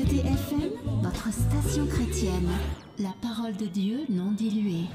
ETTFM, votre station chrétienne. La parole de Dieu non diluée.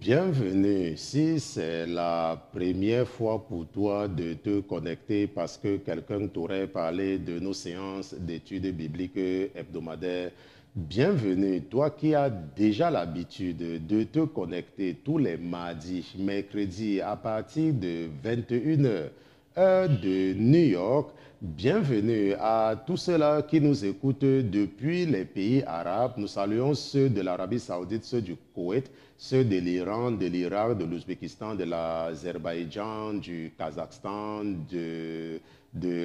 Bienvenue. Si c'est la première fois pour toi de te connecter parce que quelqu'un t'aurait parlé de nos séances d'études bibliques hebdomadaires, bienvenue. Toi qui as déjà l'habitude de te connecter tous les mardis, mercredis à partir de 21 heures, heure de New York, bienvenue à tous ceux-là qui nous écoutent depuis les pays arabes. Nous saluons ceux de l'Arabie Saoudite, ceux du Koweït, ceux de l'Iran, de l'Irak, de l'Ouzbékistan, de l'Azerbaïdjan, du Kazakhstan, de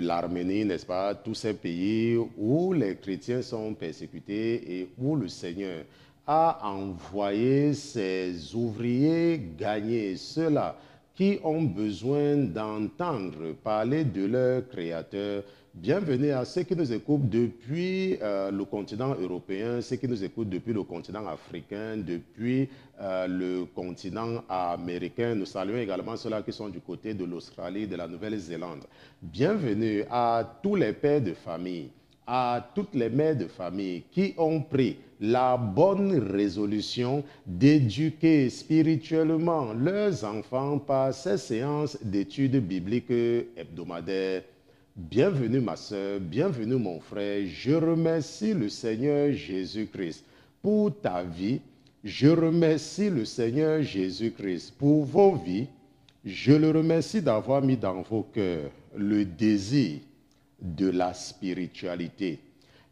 l'Arménie, n'est-ce pas? Tous ces pays où les chrétiens sont persécutés et où le Seigneur a envoyé ses ouvriers gagner ceux-là qui ont besoin d'entendre parler de leur Créateur. Bienvenue à ceux qui nous écoutent depuis le continent européen, ceux qui nous écoutent depuis le continent africain, depuis le continent américain. Nous saluons également ceux-là qui sont du côté de l'Australie, de la Nouvelle-Zélande. Bienvenue à tous les pères de famille, à toutes les mères de famille qui ont pris la bonne résolution d'éduquer spirituellement leurs enfants par ces séances d'études bibliques hebdomadaires. Bienvenue ma soeur, bienvenue mon frère. Je remercie le Seigneur Jésus-Christ pour ta vie. Je remercie le Seigneur Jésus-Christ pour vos vies. Je le remercie d'avoir mis dans vos cœurs le désir de la spiritualité.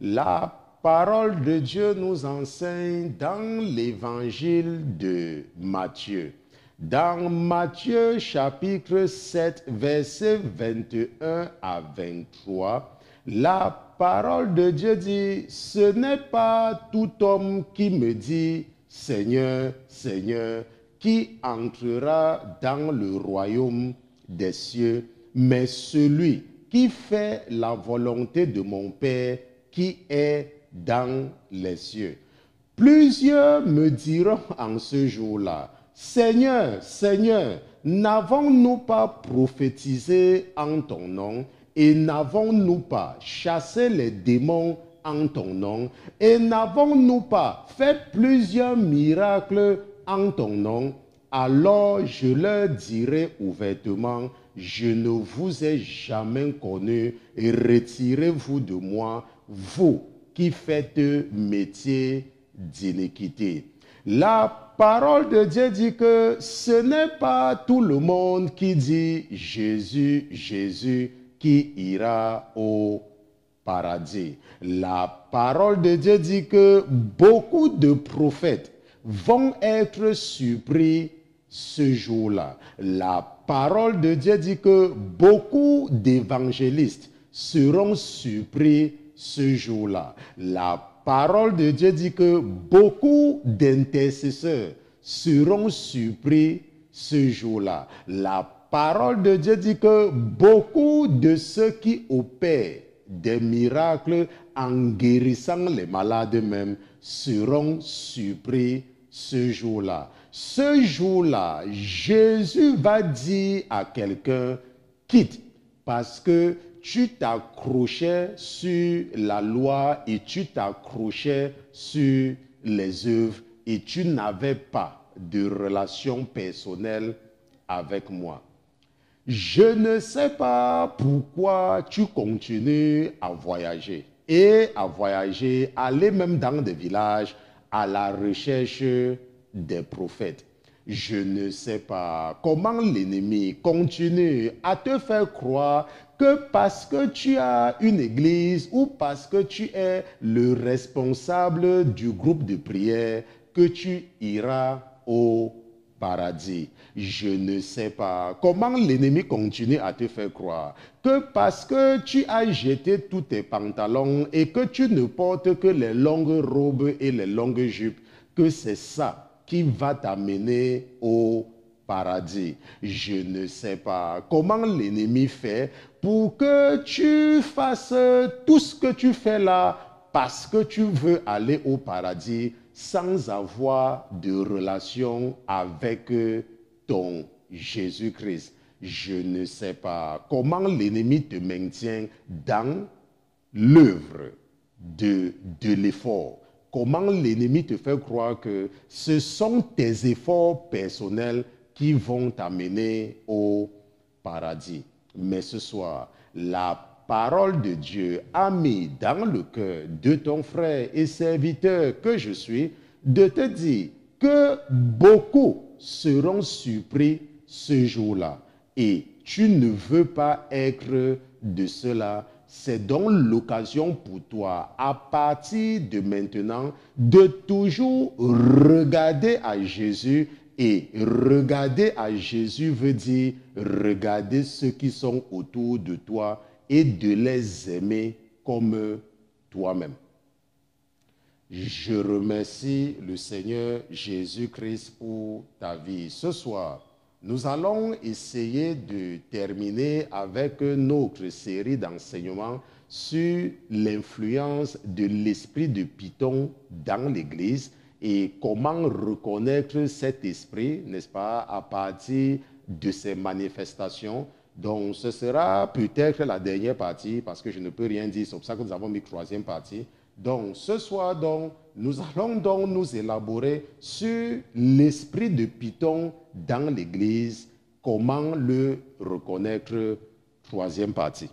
La parole de Dieu nous enseigne dans l'évangile de Matthieu. Dans Matthieu chapitre 7, versets 21 à 23, la parole de Dieu dit, « Ce n'est pas tout homme qui me dit, Seigneur, Seigneur, qui entrera dans le royaume des cieux, mais celui qui fait la volonté de mon Père qui est dans les cieux. » Plusieurs me diront en ce jour-là, « Seigneur, Seigneur, n'avons-nous pas prophétisé en ton nom et n'avons-nous pas chassé les démons en ton nom et n'avons-nous pas fait plusieurs miracles en ton nom? Alors je leur dirai ouvertement, je ne vous ai jamais connu et retirez-vous de moi, vous qui faites métier d'iniquité. » La parole de Dieu dit que ce n'est pas tout le monde qui dit Jésus, Jésus, qui ira au paradis. La parole de Dieu dit que beaucoup de prophètes vont être surpris ce jour-là. La parole de Dieu dit que beaucoup d'évangélistes seront surpris ce jour-là. La parole de Dieu dit que beaucoup d'intercesseurs seront surpris ce jour-là. La parole de Dieu dit que beaucoup de ceux qui opèrent des miracles en guérissant les malades même seront surpris ce jour-là. Ce jour-là, Jésus va dire à quelqu'un, quitte, parce que tu t'accrochais sur la loi et tu t'accrochais sur les œuvres et tu n'avais pas de relation personnelle avec moi. Je ne sais pas pourquoi tu continues à voyager et à voyager, aller même dans des villages à la recherche des prophètes. Je ne sais pas comment l'ennemi continue à te faire croire que parce que tu as une église ou parce que tu es le responsable du groupe de prière, que tu iras au paradis. Je ne sais pas comment l'ennemi continue à te faire croire que parce que tu as jeté tous tes pantalons et que tu ne portes que les longues robes et les longues jupes, que c'est ça qui va t'amener au paradis. Je ne sais pas comment l'ennemi fait pour que tu fasses tout ce que tu fais là parce que tu veux aller au paradis sans avoir de relation avec ton Jésus-Christ. Je ne sais pas comment l'ennemi te maintient dans l'œuvre de l'effort. Comment l'ennemi te fait croire que ce sont tes efforts personnels qui vont t'amener au paradis. Mais ce soir, la parole de Dieu a mis dans le cœur de ton frère et serviteur que je suis de te dire que beaucoup seront surpris ce jour-là. Et tu ne veux pas être de cela. C'est donc l'occasion pour toi, à partir de maintenant, de toujours regarder à Jésus. Et regarder à Jésus veut dire regarder ceux qui sont autour de toi et de les aimer comme toi-même. Je remercie le Seigneur Jésus-Christ pour ta vie. Ce soir, nous allons essayer de terminer avec notre série d'enseignements sur l'influence de l'esprit de Python dans l'Église et comment reconnaître cet esprit, n'est-ce pas, à partir de ses manifestations. Donc, ce sera peut-être la dernière partie parce que je ne peux rien dire. C'est pour ça que nous avons mis troisième partie. Donc, ce soir, donc, nous allons donc nous élaborer sur l'esprit de Python dans l'Église, comment le reconnaître, troisième partie.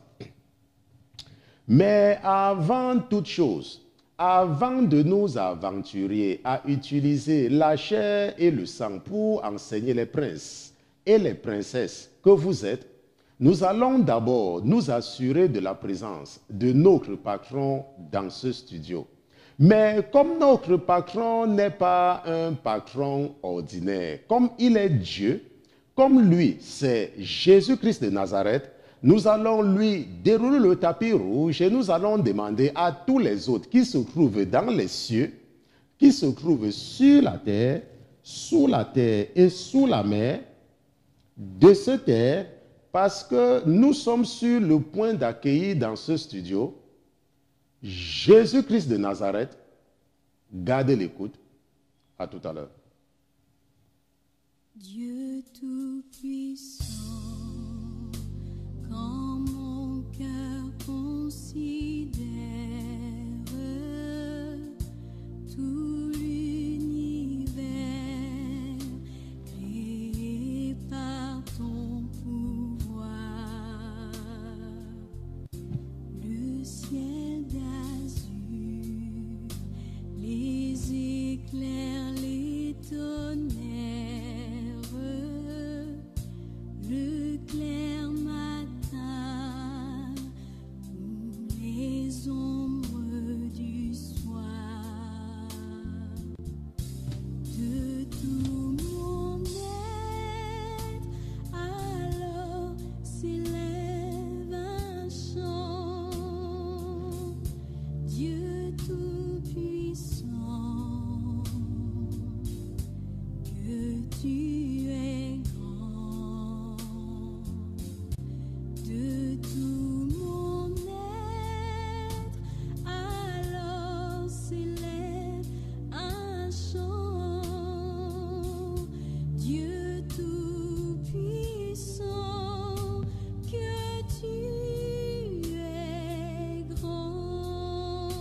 Mais avant toute chose, avant de nous aventurer à utiliser la chair et le sang pour enseigner les princes et les princesses que vous êtes, nous allons d'abord nous assurer de la présence de notre patron dans ce studio. Mais comme notre patron n'est pas un patron ordinaire, comme il est Dieu, comme lui c'est Jésus-Christ de Nazareth, nous allons lui dérouler le tapis rouge et nous allons demander à tous les autres qui se trouvent dans les cieux, qui se trouvent sur la terre, sous la terre et sous la mer, de se taire, parce que nous sommes sur le point d'accueillir dans ce studio Jésus-Christ de Nazareth. Gardez l'écoute. À tout à l'heure. Dieu Tout-Puissant, quand mon cœur considère tout l'univers créé par ton pouvoir, le ciel d'azur, les éclairs, les tonnerres, le clair matin ou les ombres du soir, de tout mon être, alors s'élève un chant. Dieu Tout-Puissant, que tu es grand. De tout mon être, alors s'élève un chant. Dieu Tout-Puissant, que tu es grand.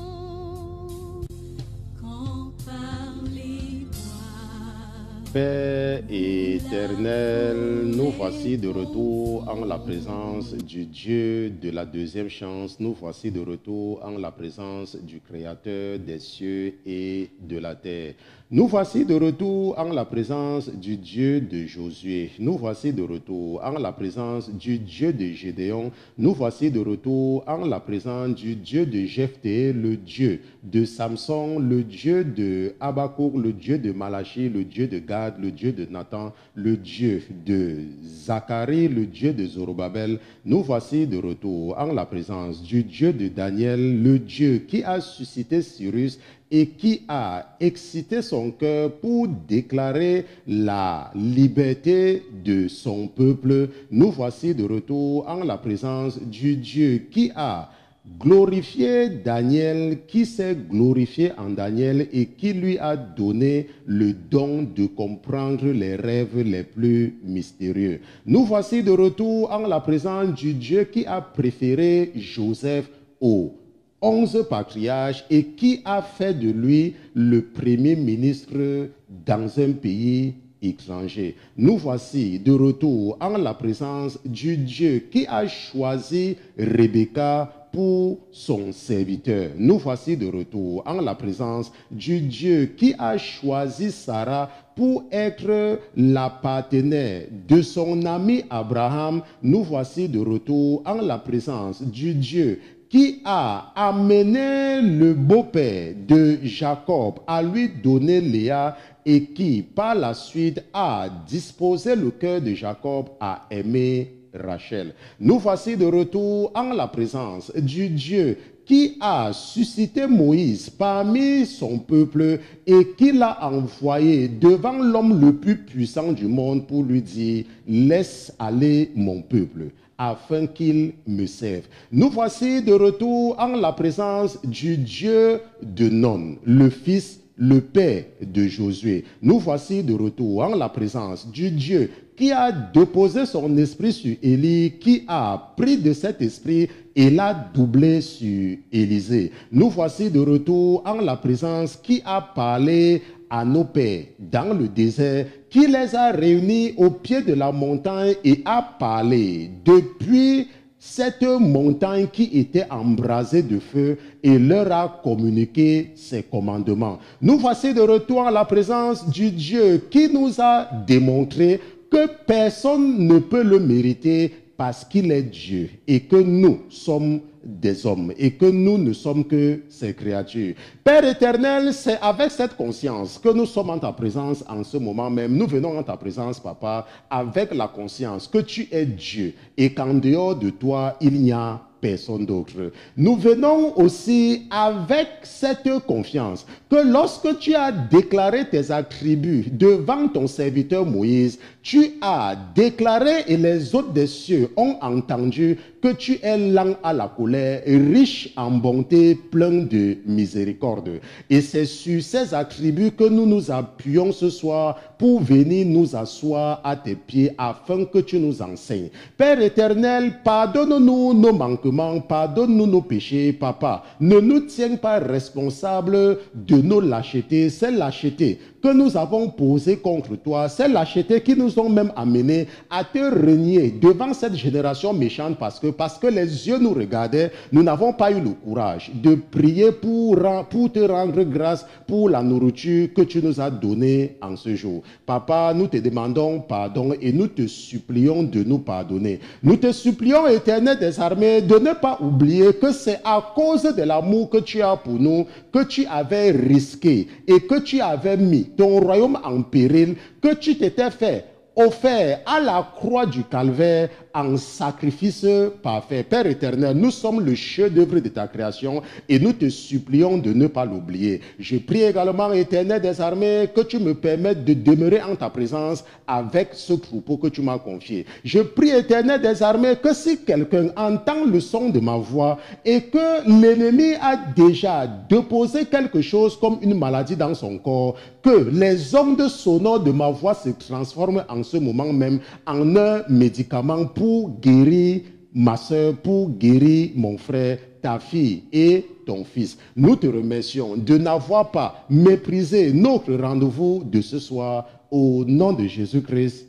Quand par les bois, Père éternel, nous voici de retour en la présence du Dieu de la deuxième chance. Nous voici de retour en la présence du Créateur des cieux et de la terre. Nous voici de retour en la présence du Dieu de Josué. Nous voici de retour en la présence du Dieu de Gédéon. Nous voici de retour en la présence du Dieu de Jephthé, le Dieu de Samson, le Dieu de Habakkuk, le Dieu de Malachie, le Dieu de Gad Gad, le Dieu de Nathan, le Dieu de Zacharie, le Dieu de Zorobabel, nous voici de retour en la présence du Dieu de Daniel, le Dieu qui a suscité Cyrus et qui a excité son cœur pour déclarer la liberté de son peuple. Nous voici de retour en la présence du Dieu qui a glorifié Daniel, qui s'est glorifié en Daniel et qui lui a donné le don de comprendre les rêves les plus mystérieux. Nous voici de retour en la présence du Dieu qui a préféré Joseph aux 11 patriarches et qui a fait de lui le premier ministre dans un pays étranger. Nous voici de retour en la présence du Dieu qui a choisi Rebecca pour son serviteur. Nous voici de retour en la présence du Dieu qui a choisi Sarah pour être la partenaire de son ami Abraham. Nous voici de retour en la présence du Dieu qui a amené le beau-père de Jacob à lui donner Léa et qui, par la suite, a disposé le cœur de Jacob à aimer Rachel. Nous voici de retour en la présence du Dieu qui a suscité Moïse parmi son peuple et qui l'a envoyé devant l'homme le plus puissant du monde pour lui dire « Laisse aller mon peuple » afin qu'il me serve. Nous voici de retour en la présence du Dieu de Non, le fils, le père de Josué. Nous voici de retour en la présence du Dieu qui a déposé son esprit sur Élie, qui a pris de cet esprit et l'a doublé sur Élisée. Nous voici de retour en la présence qui a parlé à nos pères dans le désert, qui les a réunis au pied de la montagne et a parlé depuis cette montagne qui était embrasée de feu et leur a communiqué ses commandements. Nous voici de retour en la présence du Dieu qui nous a démontré que personne ne peut le mériter parce qu'il est Dieu et que nous sommes des hommes et que nous ne sommes que ses créatures. Père éternel, c'est avec cette conscience que nous sommes en ta présence en ce moment même. Nous venons en ta présence, Papa, avec la conscience que tu es Dieu et qu'en dehors de toi, il n'y a personne d'autre. Nous venons aussi avec cette confiance que lorsque tu as déclaré tes attributs devant ton serviteur Moïse, tu as déclaré et les hôtes des cieux ont entendu que tu es lent à la colère, riche en bonté, plein de miséricorde. Et c'est sur ces attributs que nous nous appuyons ce soir pour venir nous asseoir à tes pieds afin que tu nous enseignes. Père éternel, pardonne-nous nos manquements, pardonne-nous nos péchés, Papa. Ne nous tiens pas responsables de nos lâchetés, ces lâchetés que nous avons posées contre toi, ces lâchetés qui nous ont même amenés à te renier devant cette génération méchante parce que les yeux nous regardaient, nous n'avons pas eu le courage de prier pour te rendre grâce pour la nourriture que tu nous as donnée en ce jour. Papa, nous te demandons pardon et nous te supplions de nous pardonner. Nous te supplions, Éternel des armées, de ne pas oublier que c'est à cause de l'amour que tu as pour nous, que tu avais risqué et que tu avais mis ton royaume en péril, que tu t'étais fait offert à la croix du calvaire en sacrifice parfait. Père éternel, nous sommes le chef-d'œuvre de ta création et nous te supplions de ne pas l'oublier. Je prie également, Éternel des armées, que tu me permettes de demeurer en ta présence avec ce troupeau que tu m'as confié. Je prie, Éternel des armées, que si quelqu'un entend le son de ma voix et que l'ennemi a déjà déposé quelque chose comme une maladie dans son corps, que les ondes sonores de ma voix se transforment en ce moment même en un médicament pour guérir ma soeur, pour guérir mon frère, ta fille et ton fils. Nous te remercions de n'avoir pas méprisé notre rendez-vous de ce soir. Au nom de Jésus-Christ,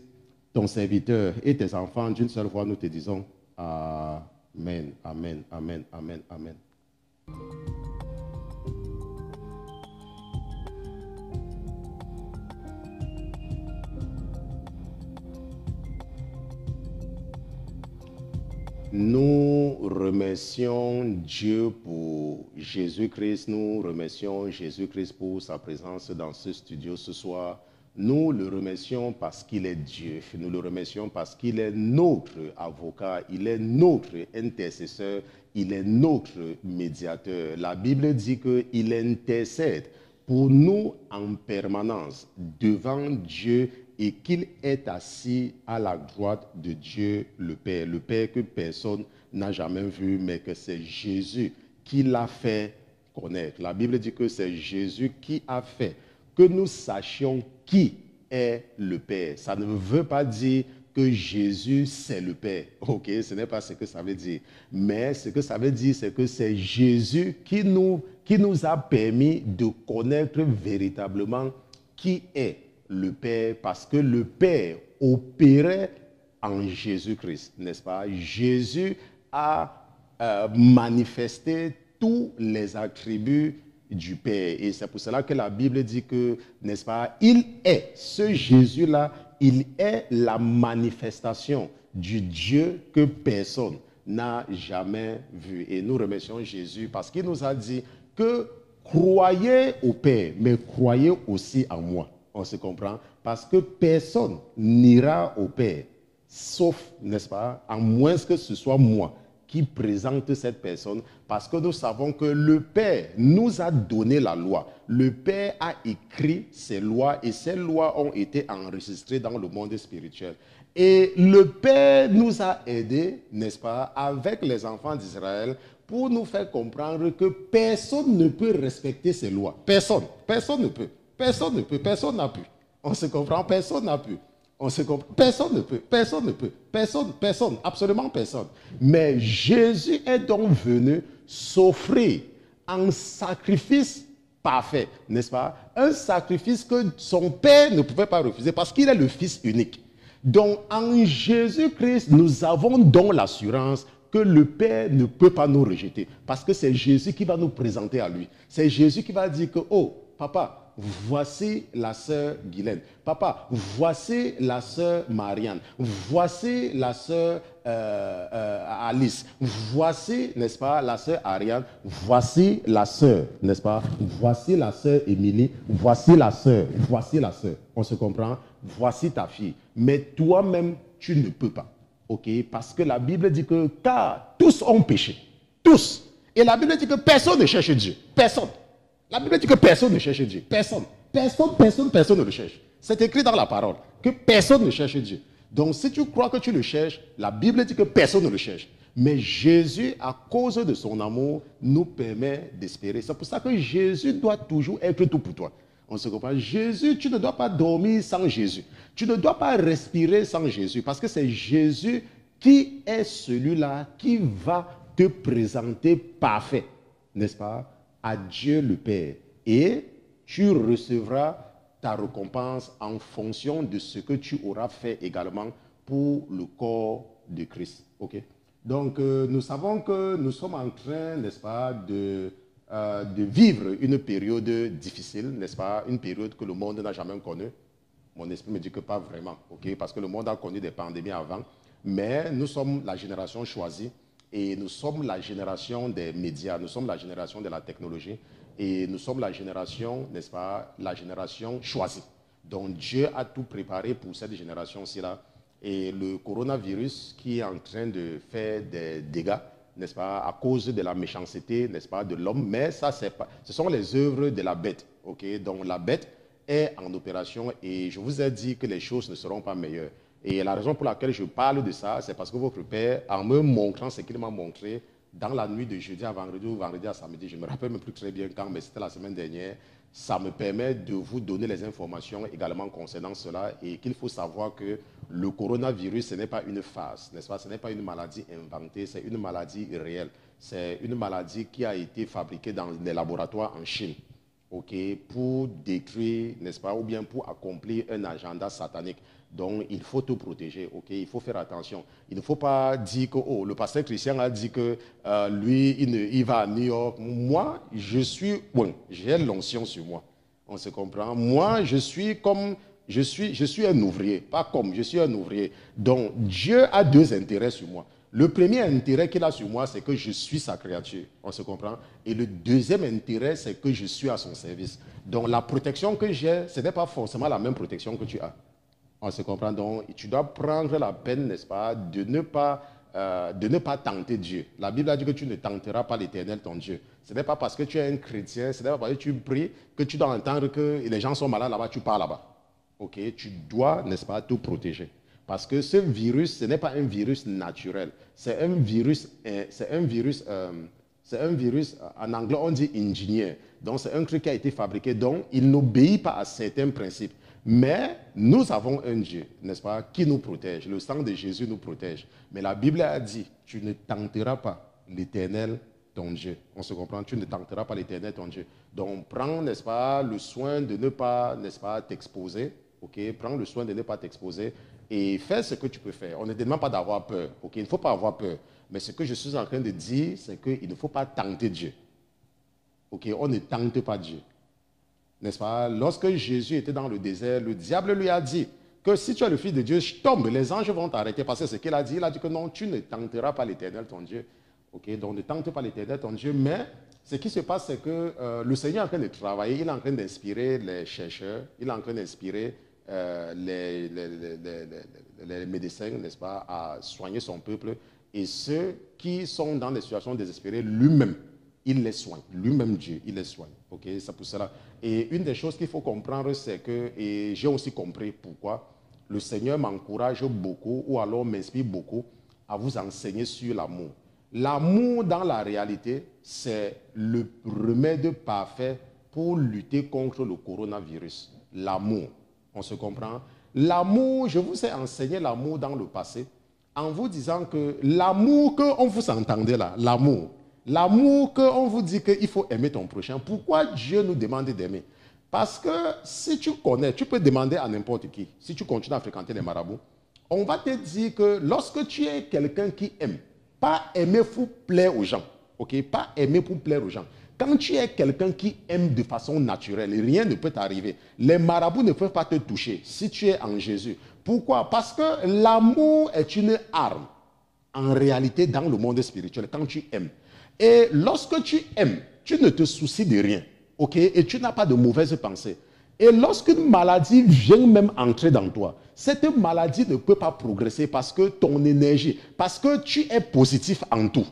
ton serviteur et tes enfants, d'une seule voix, nous te disons Amen, Amen, Amen, Amen, Amen. Nous remercions Dieu pour Jésus-Christ. Nous remercions Jésus-Christ pour sa présence dans ce studio ce soir. Nous le remercions parce qu'il est Dieu. Nous le remercions parce qu'il est notre avocat, il est notre intercesseur, il est notre médiateur. La Bible dit qu'il intercède pour nous en permanence devant Dieu et qu'il est assis à la droite de Dieu le Père que personne n'a jamais vu, mais que c'est Jésus qui l'a fait connaître. La Bible dit que c'est Jésus qui a fait que nous sachions qui est le Père. Ça ne veut pas dire que Jésus, c'est le Père. Ok, ce n'est pas ce que ça veut dire. Mais ce que ça veut dire, c'est que c'est Jésus qui nous a permis de connaître véritablement qui est le Père, parce que le Père opérait en Jésus-Christ, n'est-ce pas? Jésus a manifesté tous les attributs du Père. Et c'est pour cela que la Bible dit que, n'est-ce pas, il est, ce Jésus-là, il est la manifestation du Dieu que personne n'a jamais vu. Et nous remercions Jésus parce qu'il nous a dit que croyez au Père, mais croyez aussi en moi. On se comprend? Parce que personne n'ira au Père, sauf, n'est-ce pas, à moins que ce soit moi qui présente cette personne, parce que nous savons que le Père nous a donné la loi. Le Père a écrit ces lois et ces lois ont été enregistrées dans le monde spirituel. Et le Père nous a aidés, n'est-ce pas, avec les enfants d'Israël pour nous faire comprendre que personne ne peut respecter ces lois. Personne ne peut. Personne ne peut, personne n'a pu. On se comprend, personne n'a pu. On se comprend, personne ne peut, personne, absolument personne. Mais Jésus est donc venu s'offrir en sacrifice parfait, n'est-ce pas? Un sacrifice que son Père ne pouvait pas refuser parce qu'il est le Fils unique. Donc en Jésus-Christ, nous avons donc l'assurance que le Père ne peut pas nous rejeter parce que c'est Jésus qui va nous présenter à lui. C'est Jésus qui va dire que, oh, papa, voici la sœur Guylaine. Papa, voici la sœur Marianne. Voici la sœur Alice. Voici, n'est-ce pas, la sœur Ariane. Voici la sœur, n'est-ce pas? Voici la sœur Émilie. Voici la sœur. Voici la sœur. On se comprend? Voici ta fille. Mais toi-même, tu ne peux pas. Ok? Parce que la Bible dit que car tous ont péché. Tous. Et la Bible dit que personne ne cherche Dieu. Personne. La Bible dit que personne ne cherche Dieu. Personne ne le cherche. C'est écrit dans la parole que personne ne cherche Dieu. Donc si tu crois que tu le cherches, la Bible dit que personne ne le cherche. Mais Jésus, à cause de son amour, nous permet d'espérer. C'est pour ça que Jésus doit toujours être tout pour toi. On se comprend. Jésus, tu ne dois pas dormir sans Jésus. Tu ne dois pas respirer sans Jésus. Parce que c'est Jésus qui est celui-là qui va te présenter parfait. N'est-ce pas? À Dieu le Père. Et tu recevras ta récompense en fonction de ce que tu auras fait également pour le corps de Christ. Ok? Donc, nous savons que nous sommes en train, n'est-ce pas, de vivre une période difficile, n'est-ce pas? Une période que le monde n'a jamais connue. Mon esprit me dit que pas vraiment, ok? Parce que le monde a connu des pandémies avant. Mais nous sommes la génération choisie. Et nous sommes la génération des médias, nous sommes la génération de la technologie et nous sommes la génération, n'est-ce pas, la génération choisie. Donc Dieu a tout préparé pour cette génération-ci là. Et le coronavirus qui est en train de faire des dégâts, n'est-ce pas, à cause de la méchanceté, n'est-ce pas, de l'homme, mais ça, ce sont les œuvres de la bête. Ok? Donc la bête est en opération et je vous ai dit que les choses ne seront pas meilleures. Et la raison pour laquelle je parle de ça, c'est parce que votre Père, en me montrant ce qu'il m'a montré dans la nuit de jeudi à vendredi ou vendredi à samedi, je ne me rappelle même plus très bien quand, mais c'était la semaine dernière, ça me permet de vous donner les informations également concernant cela et qu'il faut savoir que le coronavirus, ce n'est pas une farce, n'est-ce pas? Ce n'est pas une maladie inventée, c'est une maladie réelle. C'est une maladie qui a été fabriquée dans les laboratoires en Chine. Okay, pour détruire, n'est-ce pas, ou bien pour accomplir un agenda satanique. Donc, il faut te protéger, ok? Il faut faire attention. Il ne faut pas dire que, oh, le pasteur Christian a dit que lui, il va à New York. Moi, je suis, bon, j'ai l'onction sur moi. On se comprend? Moi, je suis un ouvrier, pas comme, je suis un ouvrier. Donc, Dieu a deux intérêts sur moi. Le premier intérêt qu'il a sur moi, c'est que je suis sa créature. On se comprend? Et le deuxième intérêt, c'est que je suis à son service. Donc, la protection que j'ai, ce n'est pas forcément la même protection que tu as. On se comprend? Donc, tu dois prendre la peine, n'est-ce pas, de ne pas tenter Dieu. La Bible a dit que tu ne tenteras pas l'Éternel, ton Dieu. Ce n'est pas parce que tu es un chrétien, ce n'est pas parce que tu pries que tu dois entendre que les gens sont malades là-bas, tu pars là-bas. Ok? Tu dois, n'est-ce pas, te protéger. Parce que ce virus, ce n'est pas un virus naturel. C'est un virus, en anglais on dit engineer. Donc c'est un truc qui a été fabriqué. Donc il n'obéit pas à certains principes. Mais nous avons un Dieu, n'est-ce pas, qui nous protège. Le sang de Jésus nous protège. Mais la Bible a dit, tu ne tenteras pas l'Éternel, ton Dieu. On se comprend, tu ne tenteras pas l'Éternel, ton Dieu. Donc prends, n'est-ce pas, le soin de ne pas, n'est-ce pas, t'exposer. Ok, prends le soin de ne pas t'exposer et fais ce que tu peux faire. On ne demande pas d'avoir peur. Ok, il ne faut pas avoir peur. Mais ce que je suis en train de dire, c'est qu'il ne faut pas tenter Dieu. Ok, on ne tente pas Dieu. N'est-ce pas? Lorsque Jésus était dans le désert, le diable lui a dit que si tu es le Fils de Dieu, tombe, les anges vont t'arrêter. Parce que ce qu'il a dit que non, tu ne tenteras pas l'Éternel, ton Dieu. Ok, donc ne tente pas l'Éternel, ton Dieu. Mais ce qui se passe, c'est que le Seigneur est en train de travailler, il est en train d'inspirer les chercheurs, il est en train d'inspirer les médecins, n'est-ce pas, à soigner son peuple. Et ceux qui sont dans des situations désespérées, lui-même, il les soigne. Lui-même, Dieu, il les soigne. Ok, c'est pour cela. Et une des choses qu'il faut comprendre, c'est que, et j'ai aussi compris pourquoi, le Seigneur m'encourage beaucoup, ou alors m'inspire beaucoup, à vous enseigner sur l'amour. L'amour, dans la réalité, c'est le remède parfait pour lutter contre le coronavirus. L'amour. On se comprend? L'amour, je vous ai enseigné l'amour dans le passé, en vous disant que l'amour qu'on vous entendait là, l'amour qu'on vous dit qu'il faut aimer ton prochain, pourquoi Dieu nous demande d'aimer? Parce que si tu connais, tu peux demander à n'importe qui, si tu continues à fréquenter les marabouts, on va te dire que lorsque tu es quelqu'un qui aime, pas aimer pour plaire aux gens, ok? Pas aimer pour plaire aux gens. Quand tu es quelqu'un qui aime de façon naturelle, rien ne peut t'arriver. Les marabouts ne peuvent pas te toucher si tu es en Jésus. Pourquoi? Parce que l'amour est une arme, en réalité, dans le monde spirituel, quand tu aimes. Et lorsque tu aimes, tu ne te soucies de rien, ok? Et tu n'as pas de mauvaises pensées. Et lorsqu'une maladie vient même entrer dans toi, cette maladie ne peut pas progresser parce que ton énergie, parce que tu es positif en tout.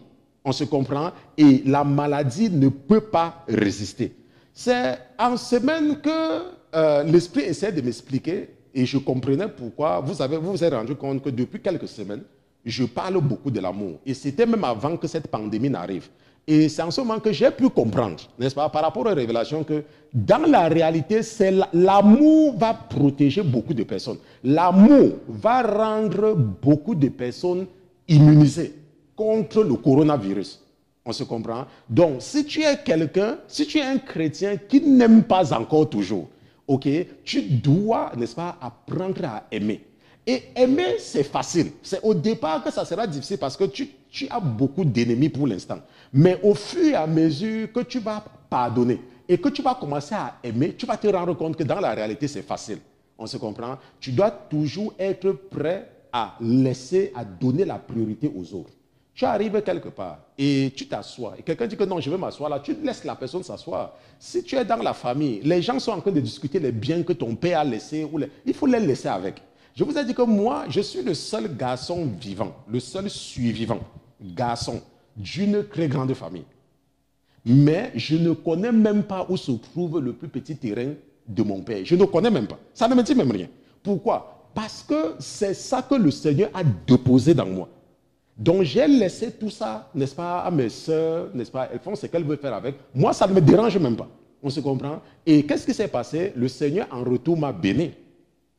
On se comprend? Et la maladie ne peut pas résister. C'est en semaine que l'Esprit essaie de m'expliquer et je comprenais pourquoi. Vous vous êtes rendu compte que depuis quelques semaines, je parle beaucoup de l'amour. Et c'était même avant que cette pandémie n'arrive. Et c'est en ce moment que j'ai pu comprendre, n'est-ce pas, par rapport aux révélations, que dans la réalité, c'est l'amour va protéger beaucoup de personnes. L'amour va rendre beaucoup de personnes immunisées contre le coronavirus. On se comprend? Donc, si tu es quelqu'un, si tu es un chrétien qui n'aime pas encore toujours, ok, tu dois, n'est-ce pas, apprendre à aimer. Et aimer, c'est facile. C'est au départ que ça sera difficile parce que tu as beaucoup d'ennemis pour l'instant. Mais au fur et à mesure que tu vas pardonner et que tu vas commencer à aimer, tu vas te rendre compte que dans la réalité, c'est facile. On se comprend? Tu dois toujours être prêt à donner la priorité aux autres. Tu arrives quelque part et tu t'assois. Et quelqu'un dit que non, je vais m'asseoir là. Tu laisses la personne s'asseoir. Si tu es dans la famille, les gens sont en train de discuter les biens que ton père a laissés. Il faut les laisser avec. Je vous ai dit que moi, je suis le seul garçon vivant, le seul survivant garçon d'une très grande famille. Mais je ne connais même pas où se trouve le plus petit terrain de mon père. Je ne connais même pas. Ça ne me dit même rien. Pourquoi? Parce que c'est ça que le Seigneur a déposé dans moi. Donc j'ai laissé tout ça, n'est-ce pas, à mes soeurs, n'est-ce pas, elles font ce qu'elles veulent faire avec. Moi, ça ne me dérange même pas. On se comprend? Et qu'est-ce qui s'est passé? Le Seigneur en retour m'a béni.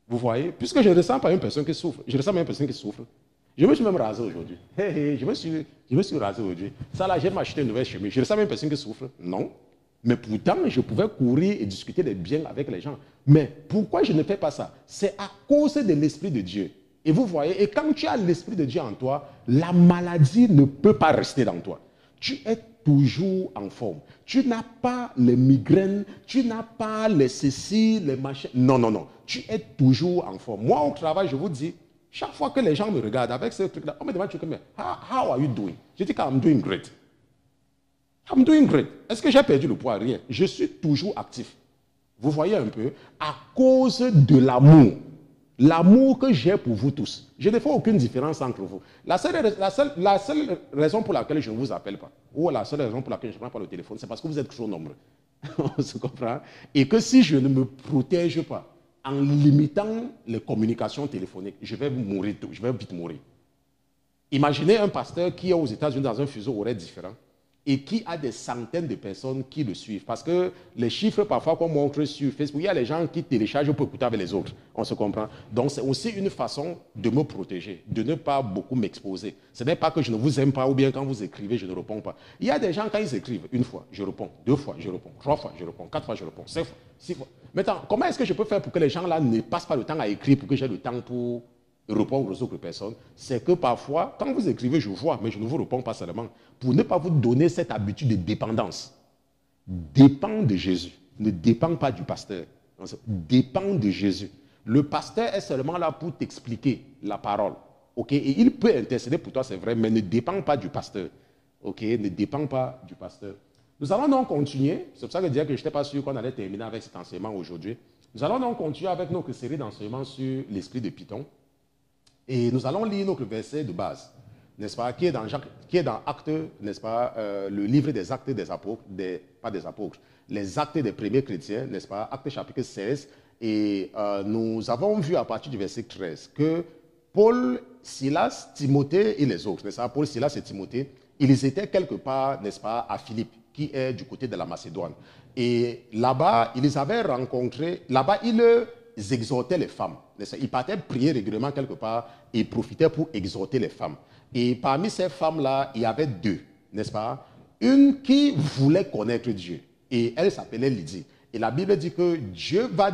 Vous voyez? Puisque je ne ressens pas une personne qui souffre. Je ressens pas une personne qui souffre. Je me suis même rasé aujourd'hui. Je me suis rasé aujourd'hui. Ça là, j'ai m'acheté une nouvelle chemise. Je ne ressens pas une personne qui souffre. Non. Mais pourtant, je pouvais courir et discuter des biens avec les gens. Mais pourquoi je ne fais pas ça? C'est à cause de l'Esprit de Dieu. Et vous voyez, et quand tu as l'Esprit de Dieu en toi, la maladie ne peut pas rester dans toi. Tu es toujours en forme. Tu n'as pas les migraines, tu n'as pas les ceci, les machins. Non, non, non. Tu es toujours en forme. Moi, au travail, je vous dis, Chaque fois que les gens me regardent avec ce truc-là, on me demande, mais how are you doing? Je dis I'm doing great. I'm doing great. Est-ce que j'ai perdu le poids? Rien. Je suis toujours actif. Vous voyez un peu, à cause de l'amour. L'amour que j'ai pour vous tous. Je ne fais aucune différence entre vous. La seule raison pour laquelle je ne vous appelle pas, ou la seule raison pour laquelle je ne prends pas le téléphone, c'est parce que vous êtes trop nombreux. On se comprend? Et que si je ne me protège pas, en limitant les communications téléphoniques, je vais mourir tôt, je vais vite mourir. Imaginez un pasteur qui est aux États-Unis dans un fuseau horaire différent et qui a des centaines de personnes qui le suivent. Parce que les chiffres, parfois, qu'on montre sur Facebook, il y a les gens qui téléchargent pour écouter avec les autres. On se comprend? Donc, c'est aussi une façon de me protéger, de ne pas beaucoup m'exposer. Ce n'est pas que je ne vous aime pas ou bien quand vous écrivez, je ne réponds pas. Il y a des gens, quand ils écrivent, une fois, je réponds, 2 fois, je réponds, 3 fois, je réponds, 4 fois, je réponds, 5 fois, 6 fois. Maintenant, comment est-ce que je peux faire pour que les gens-là ne passent pas le temps à écrire, pour que j'ai le temps pour répondre aux autres personnes? C'est que parfois, quand vous écrivez, je vois, mais je ne vous réponds pas seulement. Pour ne pas vous donner cette habitude de dépendance. Dépend de Jésus. Ne dépend pas du pasteur. Dépend de Jésus. Le pasteur est seulement là pour t'expliquer la parole. Okay? Et il peut intercéder pour toi, c'est vrai, mais ne dépend pas du pasteur. Okay? Ne dépend pas du pasteur. Nous allons donc continuer. C'est pour ça que je disais que je n'étais pas sûr qu'on allait terminer avec cet enseignement aujourd'hui. Nous allons donc continuer avec notre série d'enseignements sur l'esprit de Python. Et nous allons lire notre verset de base, n'est-ce pas, qui est dans Actes, n'est-ce pas, le livre des Actes des Apôtres, pas des Apôtres, les Actes des premiers chrétiens, n'est-ce pas, Actes chapitre 16. Et nous avons vu à partir du verset 13 que Paul, Silas, Timothée et les autres, n'est-ce pas, Paul, Silas et Timothée, ils étaient quelque part, n'est-ce pas, à Philippe, qui est du côté de la Macédoine. Et là-bas, ils avaient rencontré, là-bas, ils exhortaient les femmes. Ils partaient prier régulièrement quelque part et profitaient pour exhorter les femmes. Et parmi ces femmes-là, il y avait 2, n'est-ce pas? Une qui voulait connaître Dieu et elle s'appelait Lydie. Et la Bible dit que Dieu va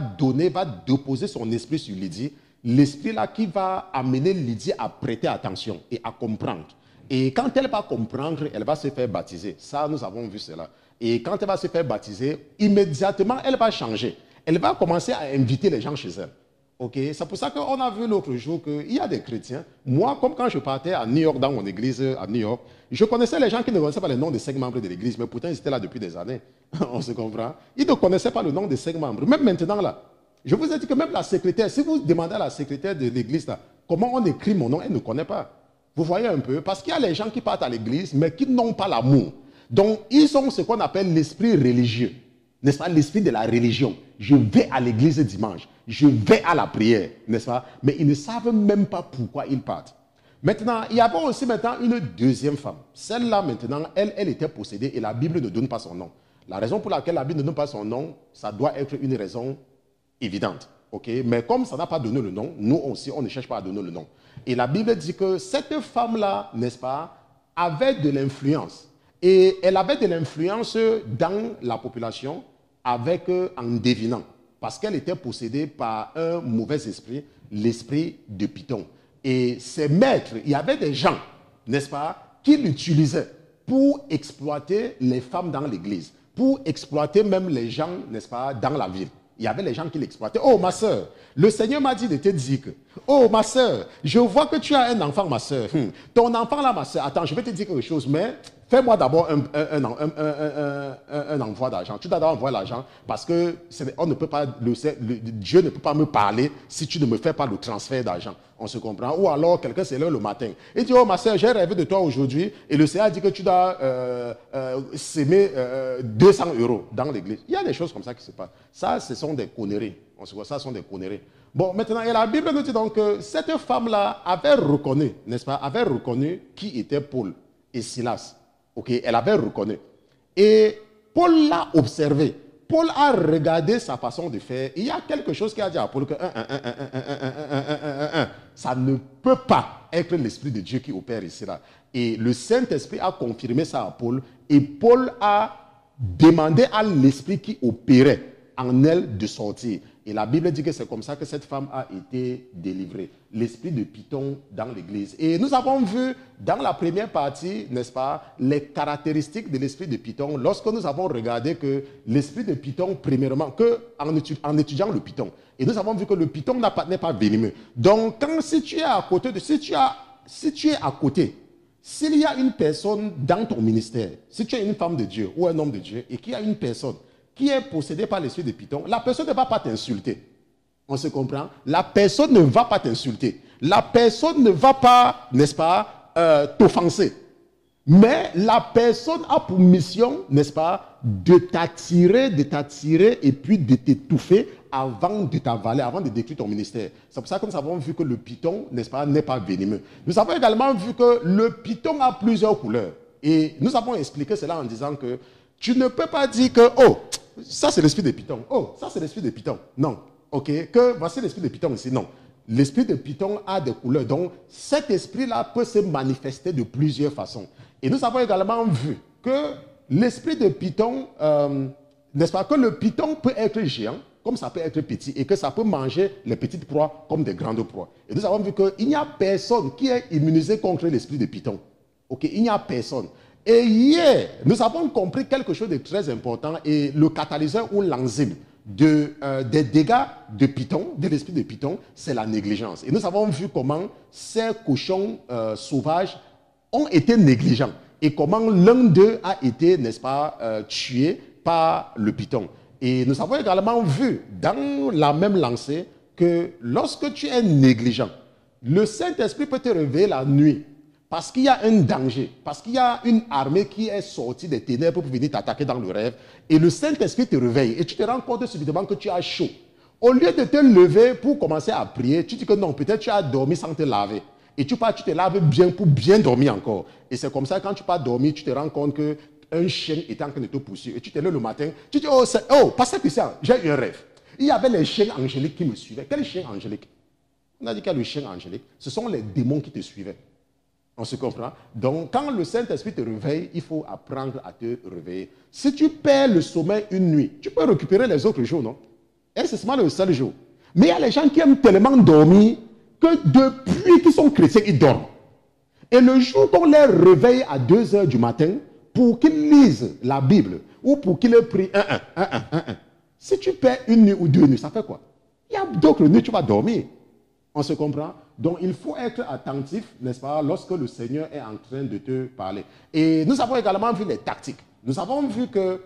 déposer son esprit sur Lydie, l'esprit là qui va amener Lydie à prêter attention et à comprendre. Et quand elle va comprendre, elle va se faire baptiser. Ça, nous avons vu cela. Et quand elle va se faire baptiser, immédiatement, elle va changer. Elle va commencer à inviter les gens chez elle. Okay? C'est pour ça qu'on a vu l'autre jour qu'il y a des chrétiens. Moi, comme quand je partais à New York, dans mon église à New York, je connaissais les gens qui ne connaissaient pas le nom des 5 membres de l'église, mais pourtant ils étaient là depuis des années. On se comprend? Ils ne connaissaient pas le nom des 5 membres. Même maintenant, là, je vous ai dit que même la secrétaire, si vous demandez à la secrétaire de l'église, là, comment on écrit mon nom, elle ne connaît pas. Vous voyez un peu? Parce qu'il y a les gens qui partent à l'église, mais qui n'ont pas l'amour. Donc, ils ont ce qu'on appelle l'esprit religieux. N'est-ce pas? L'esprit de la religion. Je vais à l'église dimanche. Je vais à la prière. N'est-ce pas? Mais ils ne savent même pas pourquoi ils partent. Maintenant, il y avait aussi maintenant une deuxième femme. Celle-là, maintenant, elle était possédée et la Bible ne donne pas son nom. La raison pour laquelle la Bible ne donne pas son nom, ça doit être une raison évidente. Okay? Mais comme ça n'a pas donné le nom, nous aussi, on ne cherche pas à donner le nom. Et la Bible dit que cette femme-là, n'est-ce pas, avait de l'influence. Et elle avait de l'influence dans la population en devinant. Parce qu'elle était possédée par un mauvais esprit, l'esprit de Python. Et ses maîtres, il y avait des gens, n'est-ce pas, qui l'utilisaient pour exploiter les femmes dans l'église, pour exploiter même les gens, n'est-ce pas, dans la ville. Il y avait les gens qui l'exploitaient. Oh, ma soeur, le Seigneur m'a dit de te dire que, oh, ma soeur, je vois que tu as un enfant, ma soeur. Ton enfant là, ma soeur, attends, je vais te dire quelque chose, mais fais-moi d'abord un envoi d'argent. Tu dois d'abord envoyer l'argent parce que on ne peut pas, Dieu ne peut pas me parler si tu ne me fais pas le transfert d'argent. On se comprend? Ou alors, quelqu'un se lève le matin. Il dit, oh, ma soeur, j'ai rêvé de toi aujourd'hui et le Seigneur dit que tu dois s'aimer 200 € dans l'église. Il y a des choses comme ça qui se passent. Ça, ce sont des conneries. On se voit, ça, ce sont des conneries. Bon, maintenant, et la Bible nous dit donc que cette femme-là avait reconnu, n'est-ce pas, avait reconnu qui était Paul et Silas. Ok, elle avait reconnu. Et Paul l'a observé. Paul a regardé sa façon de faire. Il y a quelque chose qui a dit à Paul que ça ne peut pas être l'Esprit de Dieu qui opère ici là. Et le Saint-Esprit a confirmé ça à Paul. Et Paul a demandé à l'Esprit qui opérait en elle de sortir. Et la Bible dit que c'est comme ça que cette femme a été délivrée. L'esprit de Python dans l'église. Et nous avons vu dans la première partie, n'est-ce pas, les caractéristiques de l'esprit de Python. Lorsque nous avons regardé que l'esprit de Python, premièrement, en étudiant le Python, et nous avons vu que le Python n'est pas venimeux. Donc, si tu es à côté, s'il y a une personne dans ton ministère, si tu es une femme de Dieu ou un homme de Dieu, et qu'il y a une personne qui est possédée par l'esprit de Python, la personne ne va pas t'insulter. On se comprend? La personne ne va pas t'insulter. La personne ne va pas, n'est-ce pas, t'offenser. Mais la personne a pour mission, n'est-ce pas, de t'attirer et puis de t'étouffer avant de t'avaler, avant de détruire ton ministère. C'est pour ça que nous avons vu que le python, n'est-ce pas, n'est pas venimeux. Nous avons également vu que le python a plusieurs couleurs. Et nous avons expliqué cela en disant que tu ne peux pas dire que, oh, ça c'est l'esprit de python. Oh, ça c'est l'esprit de python. Non. Ok, que voici l'esprit de python ici. Non. L'esprit de python a des couleurs. Donc, cet esprit-là peut se manifester de plusieurs façons. Et nous avons également vu que l'esprit de python, n'est-ce pas, que le python peut être géant, comme ça peut être petit, et que ça peut manger les petites proies comme des grandes proies. Et nous avons vu qu'il n'y a personne qui est immunisé contre l'esprit de python. Ok, il n'y a personne. Et hier, nous avons compris quelque chose de très important, et le catalyseur ou l'enzyme des dégâts de python, de l'esprit de python, c'est la négligence. Et nous avons vu comment ces cochons sauvages ont été négligents et comment l'un d'eux a été, n'est-ce pas, tué par le python. Et nous avons également vu dans la même lancée que lorsque tu es négligent, le Saint-Esprit peut te réveiller la nuit parce qu'il y a un danger, parce qu'il y a une armée qui est sortie des ténèbres pour venir t'attaquer dans le rêve, et le Saint-Esprit te réveille et tu te rends compte subitement que tu as chaud. Au lieu de te lever pour commencer à prier, tu dis que non, peut-être tu as dormi sans te laver. Et tu pars, tu te laves bien pour bien dormir encore. Et c'est comme ça, quand tu pars dormir, tu te rends compte qu'un chien est en train de te poursuivre. Et tu te lèves le matin, tu dis, oh, pasteur Christian, j'ai eu un rêve. Il y avait les chiens angéliques qui me suivaient. Quel chien angélique? On a dit qu'il y a le chien angélique. Ce sont les démons qui te suivaient. On se comprend? Donc, quand le Saint-Esprit te réveille, il faut apprendre à te réveiller. Si tu perds le sommeil une nuit, tu peux récupérer les autres jours, non? Et c'est seulement le seul jour. Mais il y a les gens qui aiment tellement dormir que depuis qu'ils sont chrétiens, ils dorment. Et le jour qu'on les réveille à 2 heures du matin pour qu'ils lisent la Bible ou pour qu'ils prient si tu perds une nuit ou 2 nuits, ça fait quoi? Il y a d'autres nuits, tu vas dormir. On se comprend? Donc, il faut être attentif, n'est-ce pas, lorsque le Seigneur est en train de te parler. Et nous avons également vu les tactiques. Nous avons vu que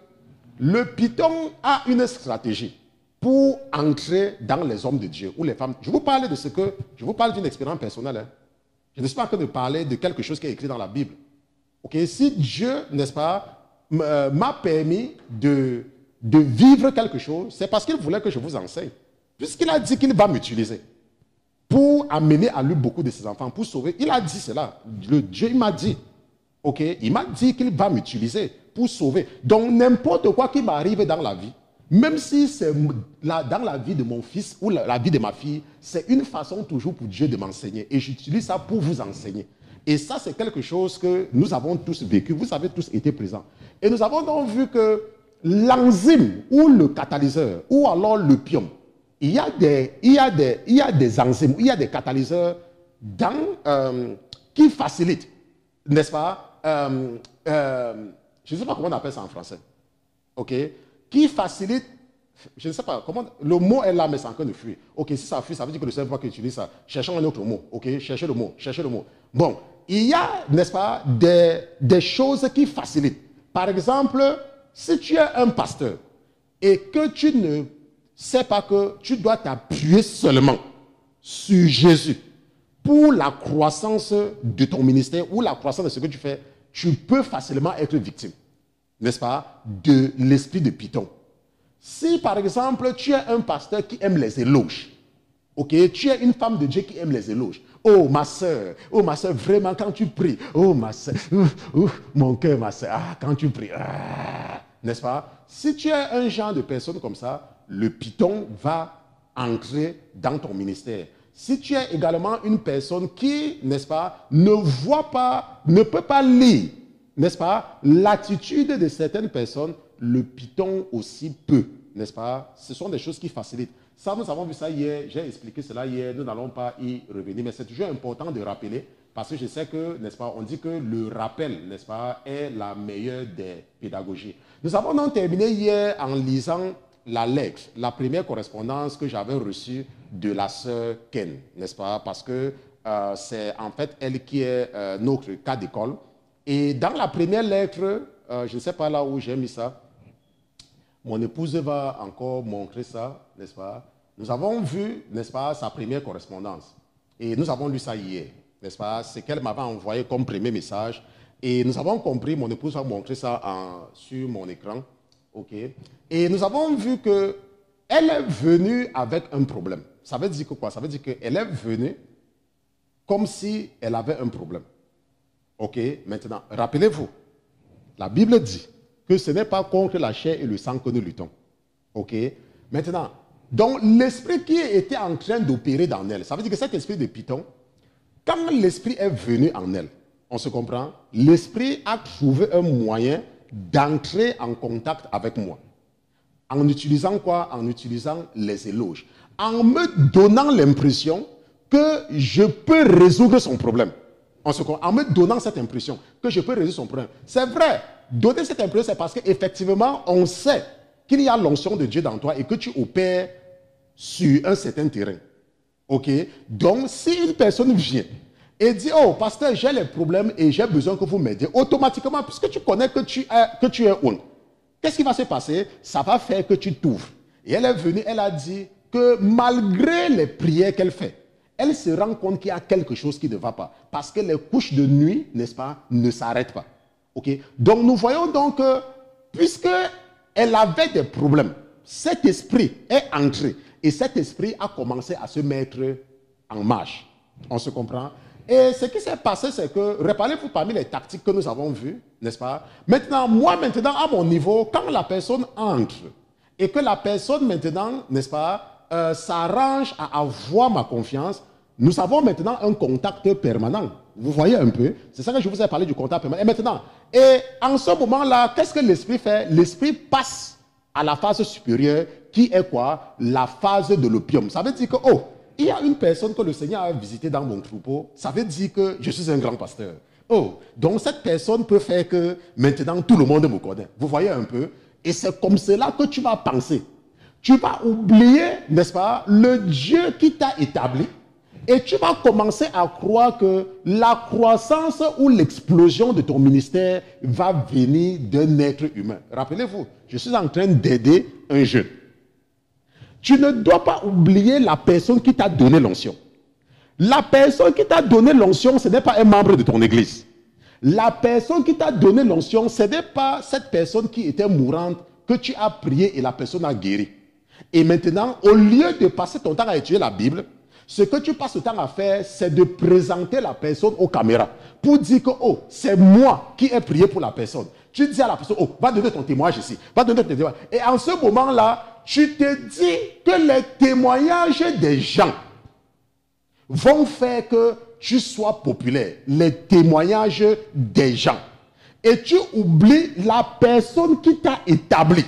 le python a une stratégie pour entrer dans les hommes de Dieu ou les femmes. Je vous parle d'une expérience personnelle. Hein. Je ne suis pas en train de parler de quelque chose qui est écrit dans la Bible. Ok, si Dieu, n'est-ce pas, m'a permis de vivre quelque chose, c'est parce qu'il voulait que je vous enseigne. Puisqu'il a dit qu'il va m'utiliser pour amener à lui beaucoup de ses enfants, pour sauver. Il a dit cela. Dieu, il m'a dit. Ok, il m'a dit qu'il va m'utiliser pour sauver. Donc, n'importe quoi qui m'arrive dans la vie, même si c'est dans la vie de mon fils ou la vie de ma fille, c'est une façon toujours pour Dieu de m'enseigner. Et j'utilise ça pour vous enseigner. Et ça, c'est quelque chose que nous avons tous vécu. Vous avez tous été présents. Et nous avons donc vu que l'enzyme ou le catalyseur ou alors le pion, il y a des enzymes, il y a des catalyseurs qui facilitent, n'est-ce pas? Je ne sais pas comment on appelle ça en français. Ok? Qui facilite, je ne sais pas comment, le mot est là, mais c'est en train de fuir. Ok, si ça fuit, ça veut dire que le cerveau qui utilise ça. Cherchons un autre mot. Ok, cherchez le mot. Bon, il y a, n'est-ce pas, des choses qui facilitent. Par exemple, si tu es un pasteur et que tu ne sais pas que tu dois t'appuyer seulement sur Jésus pour la croissance de ton ministère ou la croissance de ce que tu fais, tu peux facilement être victime, n'est-ce pas, de l'esprit de python. Si, par exemple, tu es un pasteur qui aime les éloges, ok, tu es une femme de Dieu qui aime les éloges. Oh, ma soeur, vraiment, quand tu pries, oh, ma soeur, mon cœur, ma soeur, quand tu pries, n'est-ce pas? Si tu es un genre de personne comme ça, le python va entrer dans ton ministère. Si tu es également une personne qui, n'est-ce pas, ne voit pas, ne peut pas lire, n'est-ce pas, l'attitude de certaines personnes, le python aussi peut n'est-ce pas? Ce sont des choses qui facilitent. Ça, nous avons vu ça hier, j'ai expliqué cela hier, nous n'allons pas y revenir, mais c'est toujours important de rappeler, parce que je sais que, n'est-ce pas, on dit que le rappel, n'est-ce pas, est la meilleure des pédagogies. Nous avons donc terminé hier en lisant la lettre, la première correspondance que j'avais reçue de la sœur Ken, n'est-ce pas? Parce que c'est en fait elle qui est notre cas d'école. Et dans la première lettre, je ne sais pas là où j'ai mis ça, mon épouse va encore montrer ça, n'est-ce pas? Nous avons vu, n'est-ce pas, sa première correspondance. Et nous avons lu ça hier, n'est-ce pas? C'est qu'elle m'avait envoyé comme premier message. Et nous avons compris, mon épouse va montrer ça sur mon écran. OK. Et nous avons vu qu'elle est venue avec un problème. Ça veut dire que quoi? Ça veut dire qu'elle est venue comme si elle avait un problème. OK. Maintenant, rappelez-vous, la Bible dit que ce n'est pas contre la chair et le sang que nous luttons. OK. Maintenant, donc l'esprit qui était en train d'opérer dans elle, ça veut dire que cet esprit de Python, quand l'esprit est venu en elle, on se comprend, l'esprit a trouvé un moyen d'entrer en contact avec moi. En utilisant quoi? En utilisant les éloges. En me donnant l'impression que je peux résoudre son problème. En me donnant cette impression que je peux résoudre son problème. C'est vrai, donner cette impression, c'est parce qu'effectivement, on sait qu'il y a l'onction de Dieu dans toi et que tu opères sur un certain terrain. OK? Donc, si une personne vient et dit, oh, pasteur, j'ai les problèmes et j'ai besoin que vous m'aidiez, automatiquement, puisque tu connais que tu es un, qu'est-ce qui va se passer? Ça va faire que tu t'ouvres. Et elle est venue, elle a dit que malgré les prières qu'elle fait, elle se rend compte qu'il y a quelque chose qui ne va pas. Parce que les couches de nuit, n'est-ce pas, ne s'arrêtent pas. OK? Donc, nous voyons donc que, puisqu'elle avait des problèmes, cet esprit est entré. Et cet esprit a commencé à se mettre en marche. On se comprend? Et ce qui s'est passé, c'est que, rappelez-vous parmi les tactiques que nous avons vues, n'est-ce pas? Maintenant, à mon niveau, quand la personne entre et que la personne, maintenant, n'est-ce pas, s'arrange à avoir ma confiance, nous avons maintenant un contact permanent. Vous voyez un peu? C'est ça que je vous ai parlé du contact permanent. Et maintenant, en ce moment-là, qu'est-ce que l'esprit fait? L'esprit passe à la phase supérieure qui est quoi? La phase de l'opium. Ça veut dire que, oh, il y a une personne que le Seigneur a visitée dans mon troupeau. Ça veut dire que je suis un grand pasteur. Oh, donc cette personne peut faire que maintenant tout le monde me connaît. Vous voyez un peu? Et c'est comme cela que tu vas penser. Tu vas oublier, n'est-ce pas, le Dieu qui t'a établi. Et tu vas commencer à croire que la croissance ou l'explosion de ton ministère va venir d'un être humain. Rappelez-vous, je suis en train d'aider un jeune. Tu ne dois pas oublier la personne qui t'a donné l'onction. La personne qui t'a donné l'onction, ce n'est pas un membre de ton église. La personne qui t'a donné l'onction, ce n'est pas cette personne qui était mourante que tu as prié et la personne a guéri. Et maintenant, au lieu de passer ton temps à étudier la Bible, ce que tu passes le temps à faire, c'est de présenter la personne aux caméras pour dire que, oh, c'est moi qui ai prié pour la personne. Tu dis à la personne, oh, va donner ton témoignage ici. Va donner ton témoignage. Et en ce moment-là, tu te dis que les témoignages des gens vont faire que tu sois populaire. Les témoignages des gens. Et tu oublies la personne qui t'a établi.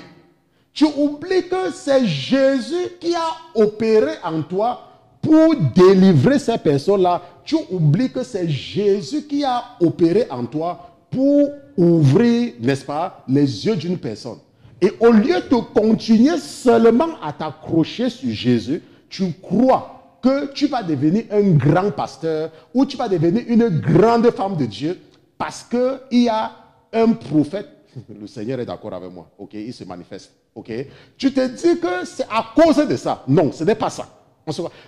Tu oublies que c'est Jésus qui a opéré en toi pour délivrer ces personnes-là. Tu oublies que c'est Jésus qui a opéré en toi pour ouvrir, n'est-ce pas, les yeux d'une personne. Et au lieu de continuer seulement à t'accrocher sur Jésus, tu crois que tu vas devenir un grand pasteur ou tu vas devenir une grande femme de Dieu parce qu'il y a un prophète. Le Seigneur est d'accord avec moi, ok? Il se manifeste, ok? Tu te dis que c'est à cause de ça. Non, ce n'est pas ça.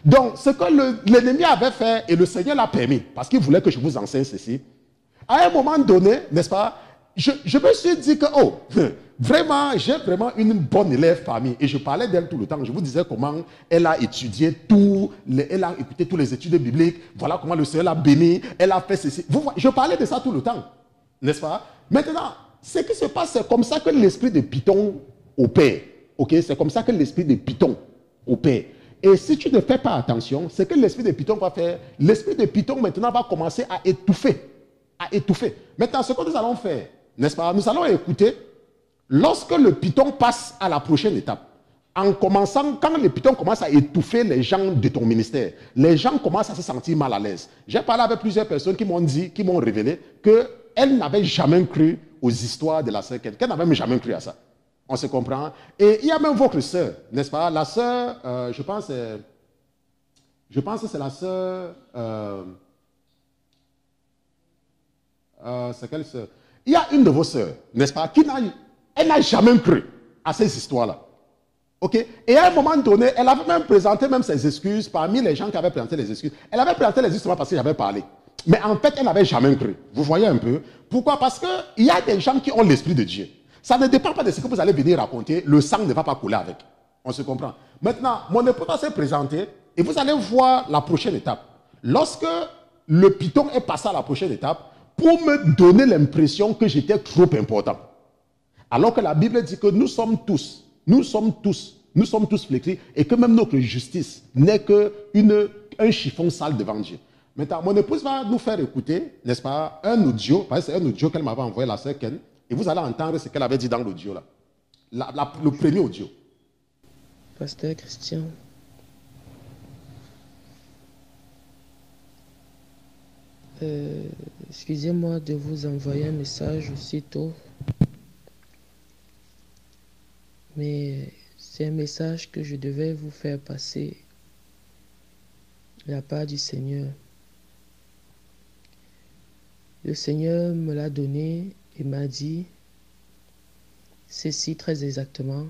Donc, ce que l'ennemi avait fait, et le Seigneur l'a permis, parce qu'il voulait que je vous enseigne ceci, à un moment donné, n'est-ce pas, je me suis dit que, oh, vraiment, j'ai vraiment une bonne élève parmi. Et je parlais d'elle tout le temps. Je vous disais comment elle a étudié elle a écouté tous les études bibliques. Voilà comment le Seigneur l'a béni. Elle a fait ceci. Je parlais de ça tout le temps, n'est-ce pas? Maintenant, ce qui se passe, c'est comme ça que l'esprit de Python opère. Ok? C'est comme ça que l'esprit de Python opère. Et si tu ne fais pas attention, ce que l'esprit de Python va faire, l'esprit de Python maintenant va commencer à étouffer. À étouffer. Maintenant, ce que nous allons faire, n'est-ce pas? Nous allons écouter, lorsque le Python passe à la prochaine étape, en commençant, quand le python commence à étouffer les gens de ton ministère, les gens commencent à se sentir mal à l'aise. J'ai parlé avec plusieurs personnes qui m'ont dit, qui m'ont révélé qu'elles n'avaient jamais cru aux histoires de la sœur Ken, qu'elles n'avaient même jamais cru à ça. On se comprend. Et il y a même votre sœur, n'est-ce pas? La sœur, je pense que c'est la sœur... c'est quelle sœur? Il y a une de vos sœurs, n'est-ce pas, elle n'a jamais cru à ces histoires-là. Ok? Et à un moment donné, elle avait même présenté même ses excuses parmi les gens qui avaient présenté les excuses. Elle avait présenté les excuses parce que j'avais parlé. Mais en fait, elle n'avait jamais cru. Vous voyez un peu? Pourquoi? Parce qu'il y a des gens qui ont l'esprit de Dieu. Ça ne dépend pas de ce que vous allez venir raconter. Le sang ne va pas couler avec. On se comprend. Maintenant, mon épouse va se présenter et vous allez voir la prochaine étape. Lorsque le python est passé à la prochaine étape, pour me donner l'impression que j'étais trop important. Alors que la Bible dit que nous sommes tous flétris et que même notre justice n'est qu'un chiffon sale devant Dieu. Maintenant, mon épouse va nous faire écouter, n'est-ce pas, un audio, parce que c'est un audio qu'elle m'avait envoyé, la sœur Ken, et vous allez entendre ce qu'elle avait dit dans l'audio là. Le premier audio. Pasteur Christian, excusez-moi de vous envoyer un message aussitôt, mais c'est un message que je devais vous faire passer de la part du Seigneur. Le Seigneur me l'a donné et m'a dit ceci très exactement: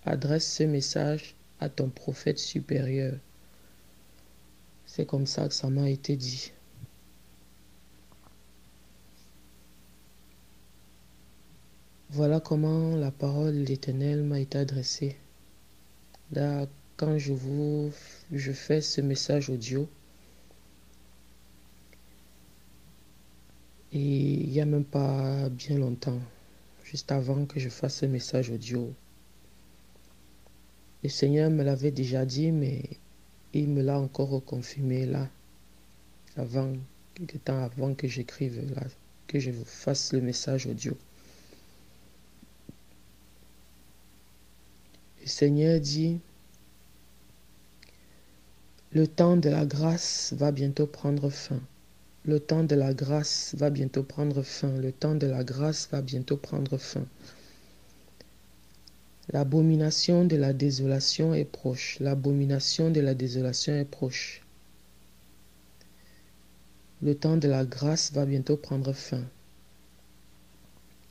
adresse ce message à ton prophète supérieur. C'est comme ça que ça m'a été dit. Voilà comment la parole de l'Éternel m'a été adressée. Là, quand je fais ce message audio, et il n'y a même pas bien longtemps, juste avant que je fasse ce message audio, le Seigneur me l'avait déjà dit, mais il me l'a encore reconfirmé là, quelque temps avant que j'écrive là, que je fasse le message audio. Le Seigneur dit, le temps de la grâce va bientôt prendre fin. Le temps de la grâce va bientôt prendre fin. Le temps de la grâce va bientôt prendre fin. L'abomination de la désolation est proche. L'abomination de la désolation est proche. Le temps de la grâce va bientôt prendre fin.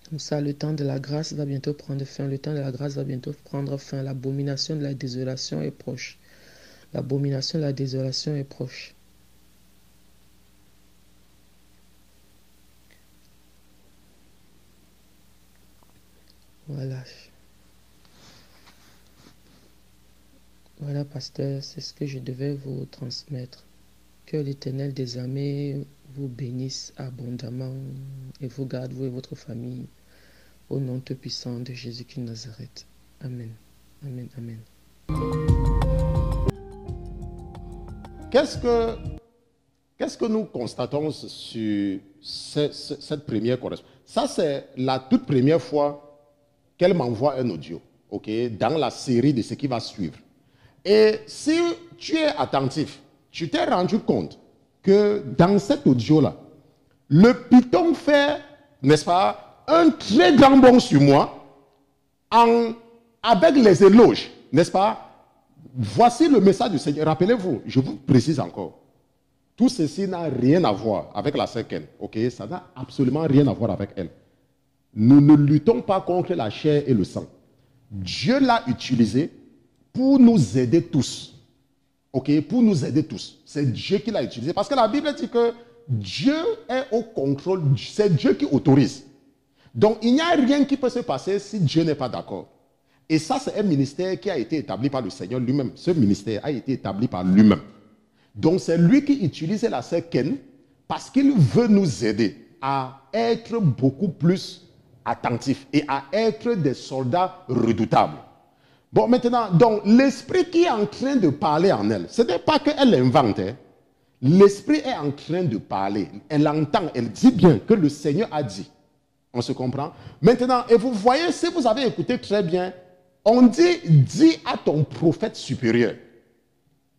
Comme ça, le temps de la grâce va bientôt prendre fin. Le temps de la grâce va bientôt prendre fin. L'abomination de la désolation est proche. L'abomination de la désolation est proche. Voilà. Voilà, pasteur, c'est ce que je devais vous transmettre. Que l'Éternel des armées vous bénisse abondamment et vous garde, vous et votre famille, au nom tout puissant de Jésus-Christ de Nazareth. Amen. Amen. Amen. Qu'est-ce que nous constatons sur cette première correspondance? Ça, c'est la toute première fois qu'elle m'envoie un audio, ok, dans la série de ce qui va suivre. Et si tu es attentif, tu t'es rendu compte que dans cet audio-là, le python fait, n'est-ce pas, un très grand bond sur moi avec les éloges, n'est-ce pas? Voici le message du Seigneur. Rappelez-vous, je vous précise encore. Tout ceci n'a rien à voir avec la sœur Ken. Ok, ça n'a absolument rien à voir avec elle. Nous ne luttons pas contre la chair et le sang. Dieu l'a utilisé pour nous aider tous. Ok, pour nous aider tous. C'est Dieu qui l'a utilisé. Parce que la Bible dit que Dieu est au contrôle. C'est Dieu qui autorise. Donc, il n'y a rien qui peut se passer si Dieu n'est pas d'accord. Et ça, c'est un ministère qui a été établi par le Seigneur lui-même. Ce ministère a été établi par lui-même. Donc, c'est lui qui utilise la sœur Ken parce qu'il veut nous aider à être beaucoup plus attentifs et à être des soldats redoutables. Bon, maintenant, donc, l'esprit qui est en train de parler en elle, ce n'est pas qu'elle invente. Hein. L'esprit est en train de parler. Elle entend, elle dit bien que le Seigneur a dit. On se comprend? Maintenant, et vous voyez, si vous avez écouté très bien, On dit, dis à ton prophète supérieur.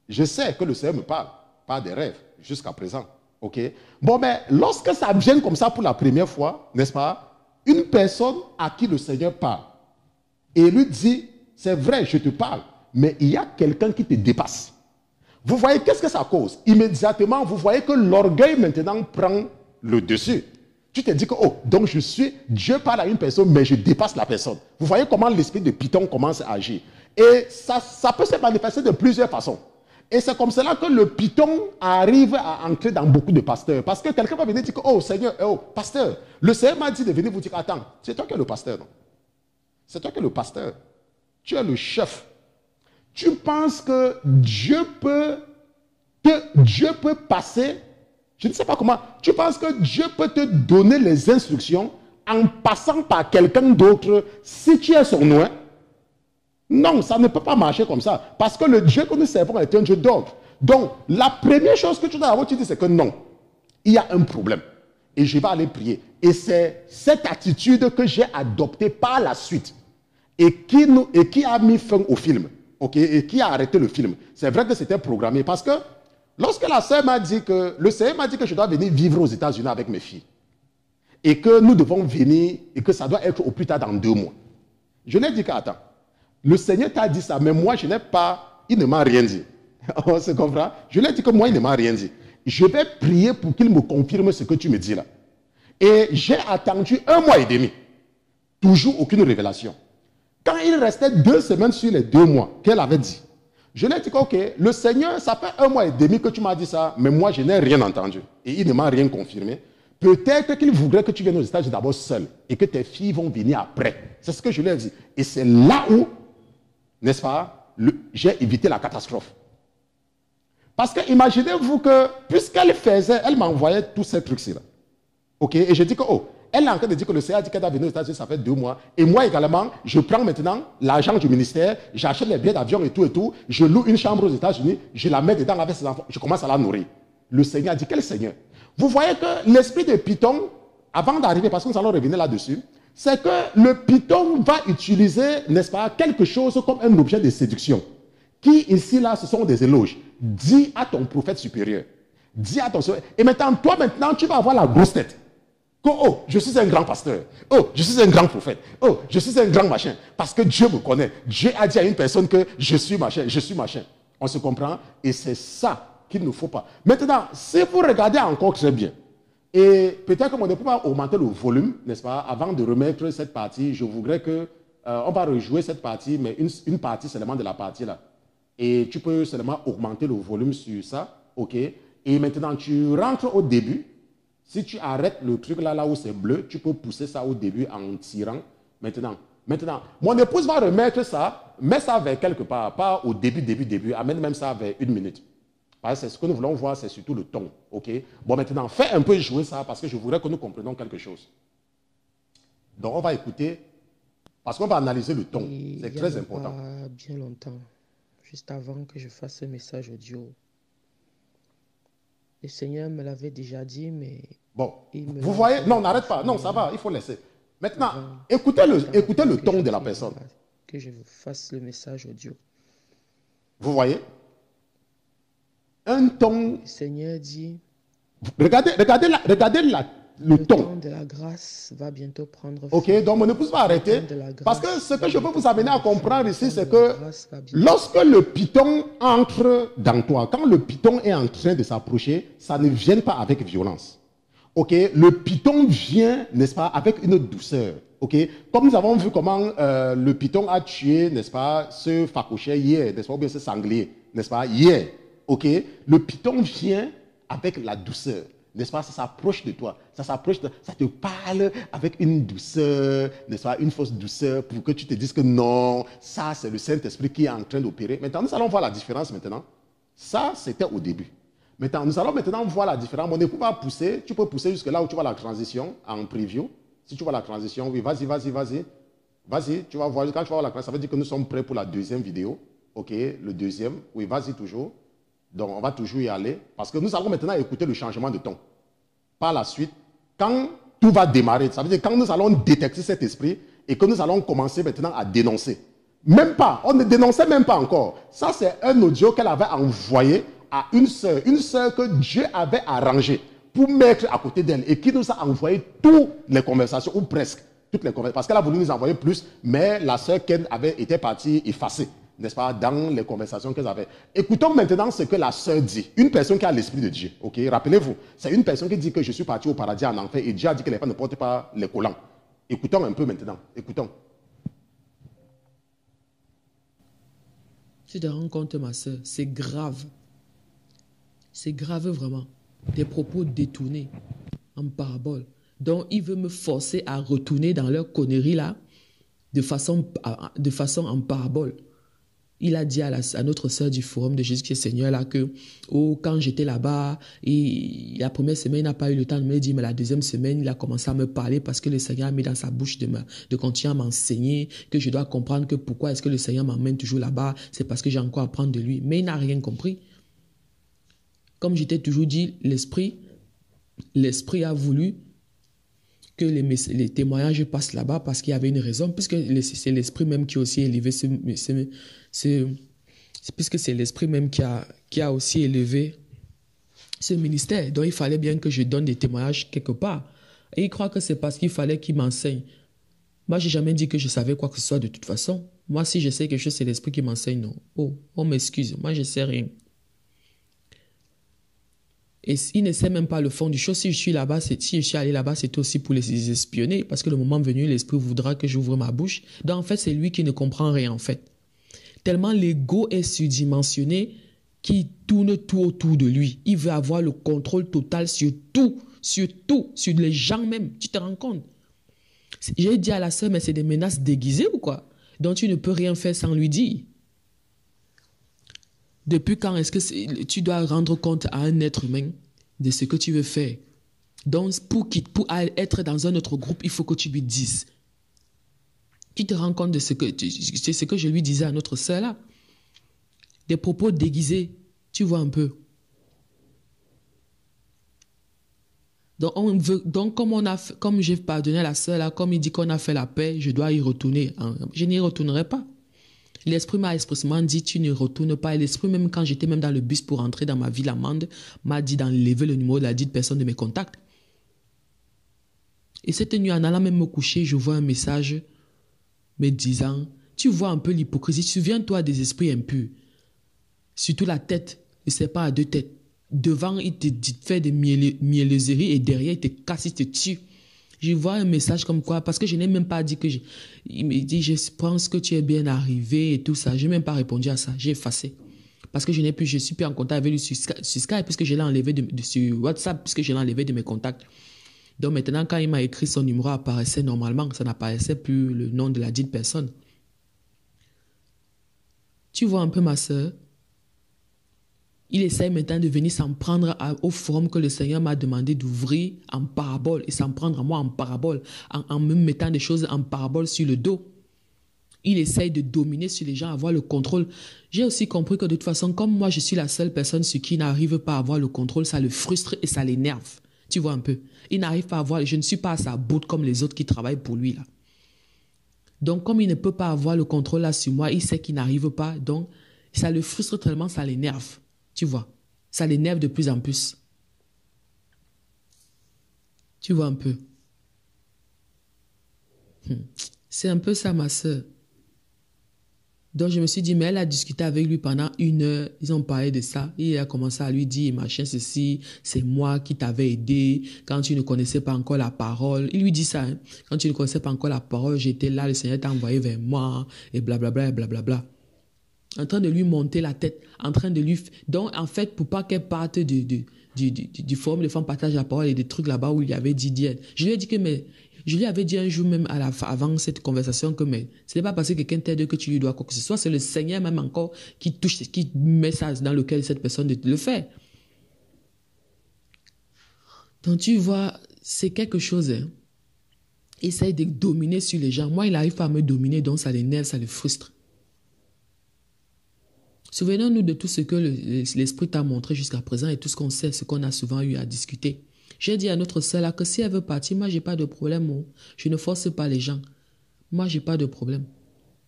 Je sais que le Seigneur me parle, pas des rêves, jusqu'à présent. Ok. Bon, mais lorsque ça vient comme ça pour la première fois, n'est-ce pas, une personne à qui le Seigneur parle, et lui dit, c'est vrai, je te parle, mais il y a quelqu'un qui te dépasse. Vous voyez, qu'est-ce que ça cause? Immédiatement, vous voyez que l'orgueil maintenant prend le dessus. Tu te dis que, oh, donc Dieu parle à une personne, mais je dépasse la personne. Vous voyez comment l'esprit de Python commence à agir. Et ça peut se manifester de plusieurs façons. Et c'est comme cela que le Python arrive à entrer dans beaucoup de pasteurs. Parce que quelqu'un va venir dire que, oh Seigneur, oh pasteur, le Seigneur m'a dit de venir vous dire, attends, c'est toi qui es le pasteur, non? C'est toi qui es le pasteur. Tu es le chef. Tu penses que Dieu peut passer, je ne sais pas comment, tu penses que Dieu peut te donner les instructions en passant par quelqu'un d'autre si tu es son noix? Non, ça ne peut pas marcher comme ça. Parce que le Dieu que nous servons est un Dieu d'ordre. Donc, la première chose que tu dois avoir, tu dis, c'est que non, il y a un problème. Et je vais aller prier. Et c'est cette attitude que j'ai adoptée par la suite. Et qui a mis fin au film. Okay, et qui a arrêté le film. C'est vrai que c'était programmé. Parce que lorsque la sœur m'a dit que, le Seigneur m'a dit que je dois venir vivre aux États-Unis avec mes filles. Et que nous devons venir, et que ça doit être au plus tard dans 2 mois. Je lui ai dit qu'attends. Le Seigneur t'a dit ça, mais moi, je n'ai pas... Il ne m'a rien dit. On se comprend? Je lui ai dit que moi, il ne m'a rien dit. Je vais prier pour qu'il me confirme ce que tu me dis là. Et j'ai attendu 1 mois et demi. Toujours aucune révélation. Quand il restait 2 semaines sur les 2 mois qu'elle avait dit, je lui ai dit que, ok, le Seigneur, ça fait 1 mois et demi que tu m'as dit ça, mais moi, je n'ai rien entendu. Et il ne m'a rien confirmé. Peut-être qu'il voudrait que tu viennes aux États-Unis d'abord seul et que tes filles vont venir après. C'est ce que je lui ai dit. Et c'est là où, n'est-ce pas, j'ai évité la catastrophe. Parce que imaginez-vous que, puisqu'elle faisait, elle m'envoyait tous ces trucs-là. Ok, et je dis que, oh, elle est en train de dire que le Seigneur a dit qu'elle doit venir aux États-Unis, ça fait 2 mois. Et moi également, je prends maintenant l'argent du ministère, j'achète les billets d'avion et tout, je loue une chambre aux États-Unis, je la mets dedans avec ses enfants, je commence à la nourrir. Le Seigneur a dit, quel Seigneur? Vous voyez que l'esprit de Python, avant d'arriver, parce que nous allons revenir là-dessus, c'est que le Python va utiliser, n'est-ce pas, quelque chose comme un objet de séduction. Qui ici, là, ce sont des éloges. Dis à ton prophète supérieur. Dis à ton supérieur. Et maintenant, toi, tu vas avoir la grosse tête. Que, oh, je suis un grand pasteur. Oh, je suis un grand prophète. Oh, je suis un grand machin. Parce que Dieu me connaît. Dieu a dit à une personne que je suis machin, je suis machin. On se comprend? Et c'est ça qu'il ne faut pas. Maintenant, si vous regardez encore très bien, et peut-être qu'on ne peut pas augmenter le volume, n'est-ce pas? Avant de remettre cette partie, je voudrais que on va rejouer cette partie, mais une partie seulement de la partie là. Et tu peux seulement augmenter le volume sur ça, ok? Et maintenant, tu rentres au début. Si tu arrêtes le truc là où c'est bleu, tu peux pousser ça au début en tirant. Maintenant, mon épouse va remettre ça, mets ça vers quelque part, pas au début, amène même ça vers 1 minute. Parce que ce que nous voulons voir, c'est surtout le ton, ok? Bon, maintenant, fais un peu jouer ça parce que je voudrais que nous comprenions quelque chose. Donc, on va écouter, parce qu'on va analyser le ton. C'est très important. Pas bien longtemps, juste avant que je fasse ce message audio. Le Seigneur me l'avait déjà dit, mais... Bon, vous voyez, non, n'arrête pas. Non, ça va, il faut laisser. Maintenant, écoutez le ton de la personne. Que je fasse le message audio. Vous voyez? Un ton... Le Seigneur dit... Regardez le ton. Le temps de la grâce va bientôt prendre fin. Ok, donc mon épouse va arrêter. Parce que ce que je veux vous amener à comprendre ici, c'est que lorsque le python entre dans toi, quand le python est en train de s'approcher, ça ne vient pas avec violence. Ok, le python vient, n'est-ce pas, avec une douceur. Ok, comme nous avons vu comment le python a tué, n'est-ce pas, ce phacochère hier, n'est-ce pas, ou bien ce sanglier, n'est-ce pas, hier. Ok, le python vient avec la douceur. N'est-ce pas, ça s'approche de toi, ça te parle avec une douceur, n'est-ce pas, une fausse douceur pour que tu te dises que non, ça c'est le Saint-Esprit qui est en train d'opérer. Maintenant, nous allons voir la différence maintenant. Ça, c'était au début. Maintenant, nous allons maintenant voir la différence. Mon époux va pousser, tu peux pousser jusque là où tu vois la transition en preview. Si tu vois la transition, oui, vas-y. Vas-y, tu vas voir, quand tu vas voir la transition, ça veut dire que nous sommes prêts pour la deuxième vidéo. Ok, le deuxième, oui, vas-y toujours. Donc, on va toujours y aller parce que nous allons maintenant écouter le changement de ton. Par la suite, quand tout va démarrer, ça veut dire quand nous allons détecter cet esprit et que nous allons commencer maintenant à dénoncer. Même pas, on ne dénonçait même pas encore. Ça, c'est un audio qu'elle avait envoyé à une sœur que Dieu avait arrangée pour mettre à côté d'elle et qui nous a envoyé toutes les conversations, ou presque toutes les conversations, parce qu'elle a voulu nous envoyer plus, mais la sœur Ken avait été partie effacer, n'est-ce pas, dans les conversations qu'elle avait. Écoutons maintenant ce que la sœur dit. Une personne qui a l'esprit de Dieu, ok? Rappelez-vous, c'est une personne qui dit que je suis parti au paradis en enfer et Dieu a dit que les femmes ne portent pas les collants. Écoutons un peu maintenant, écoutons. Tu te rends compte, ma soeur, c'est grave. C'est grave vraiment. Des propos détournés en parabole. Donc, il veut me forcer à retourner dans leur connerie là, de façon en parabole. Il a dit à notre sœur du Forum de Jésus-Christ Seigneur là que quand j'étais là-bas, la première semaine, il n'a pas eu le temps de me le dire, mais la deuxième semaine, il a commencé à me parler parce que le Seigneur a mis dans sa bouche de continuer à m'enseigner, que je dois comprendre que pourquoi est-ce que le Seigneur m'emmène toujours là-bas, c'est parce que j'ai encore à apprendre de lui. Mais il n'a rien compris. Comme je t'ai toujours dit, l'Esprit a voulu que les témoignages passent là-bas parce qu'il y avait une raison, puisque c'est l'Esprit même qui a aussi élevé puisque c'est l'Esprit même qui a aussi élevé ce ministère. Donc il fallait bien que je donne des témoignages quelque part. Et il croit que c'est parce qu'il fallait qu'il m'enseigne. Moi, j'ai jamais dit que je savais quoi que ce soit de toute façon. Moi, si je sais quelque chose, c'est l'Esprit qui m'enseigne. Non. Oh, on m'excuse. Moi, je sais rien. Et il ne sait même pas le fond du chose. Si je suis allé là-bas, c'est aussi pour les espionner. Parce que le moment venu, l'Esprit voudra que j'ouvre ma bouche. Donc, en fait, c'est lui qui ne comprend rien, en fait. Tellement l'ego est surdimensionné qu'il tourne tout autour de lui. Il veut avoir le contrôle total sur tout, sur les gens même. Tu te rends compte? J'ai dit à la sœur, mais c'est des menaces déguisées ou quoi? Donc, tu ne peux rien faire sans lui dire. Depuis quand est-ce que tu dois rendre compte à un être humain de ce que tu veux faire? Donc, pour être dans un autre groupe, il faut que tu lui dises. Tu te rends compte de ce que je lui disais à notre sœur là? Des propos déguisés, tu vois un peu. Donc comme j'ai pardonné à la sœur là, comme il dit qu'on a fait la paix, je dois y retourner. Je n'y retournerai pas. L'Esprit m'a expressément dit, tu ne retournes pas. Et l'Esprit, même quand j'étais même dans le bus pour rentrer dans ma ville amende, m'a dit d'enlever le numéro de la dite personne de mes contacts. Et cette nuit, en allant même me coucher, je vois un message me disant, tu vois un peu l'hypocrisie, souviens-toi des esprits impurs. Surtout la tête, et c'est pas à deux têtes. Devant, il te fait des mieleuseries et derrière, il te casse, il te tue. Je vois un message comme quoi, parce que je n'ai même pas dit que il me dit, je pense que tu es bien arrivé et tout ça. Je n'ai même pas répondu à ça. J'ai effacé. Parce que je suis plus en contact avec lui sur Skype, puisque je l'ai enlevé sur WhatsApp, puisque je l'ai enlevé de mes contacts. Donc maintenant, quand il m'a écrit, son numéro apparaissait normalement. Ça n'apparaissait plus le nom de la dite personne. Tu vois un peu ma soeur? Il essaie maintenant de venir s'en prendre au forum que le Seigneur m'a demandé d'ouvrir en parabole et s'en prendre à moi en parabole, en me mettant des choses en parabole sur le dos. Il essaye de dominer sur les gens, avoir le contrôle. J'ai aussi compris que de toute façon, comme moi, je suis la seule personne sur qui il n'arrive pas à avoir le contrôle, ça le frustre et ça l'énerve. Tu vois un peu? Il n'arrive pas à avoir, je ne suis pas à sa boute comme les autres qui travaillent pour lui là. Donc, comme il ne peut pas avoir le contrôle là sur moi, il sait qu'il n'arrive pas, donc ça le frustre tellement, ça l'énerve. Tu vois, ça l'énerve de plus en plus. Tu vois un peu. C'est un peu ça, ma soeur. Donc, je me suis dit, mais elle a discuté avec lui pendant 1 heure. Ils ont parlé de ça. Il a commencé à lui dire, machin, ceci, c'est moi qui t'avais aidé quand tu ne connaissais pas encore la parole. Il lui dit ça, hein. Quand tu ne connaissais pas encore la parole, j'étais là, le Seigneur t'a envoyé vers moi, et blablabla, et blablabla. En train de lui monter la tête, en train de lui... Donc, en fait, pour pas qu'elle parte du forum, les femmes partagent la parole et des trucs là-bas où il y avait dit d'elle. Je lui ai dit que, mais... Je lui avais dit un jour même avant cette conversation que, mais ce n'est pas parce que quelqu'un t'aide que tu lui dois quoi que ce soit, c'est le Seigneur même encore qui met ça dans lequel cette personne le fait. Donc, tu vois, c'est quelque chose, hein. Essaye de dominer sur les gens. Moi, il n'arrive pas à me dominer, donc ça l'énerve, ça le frustre. Souvenons-nous de tout ce que l'Esprit t'a montré jusqu'à présent et tout ce qu'on sait, ce qu'on a souvent eu à discuter. J'ai dit à notre sœur là que si elle veut partir, moi, j'ai pas de problème. Je ne force pas les gens. Moi, j'ai pas de problème.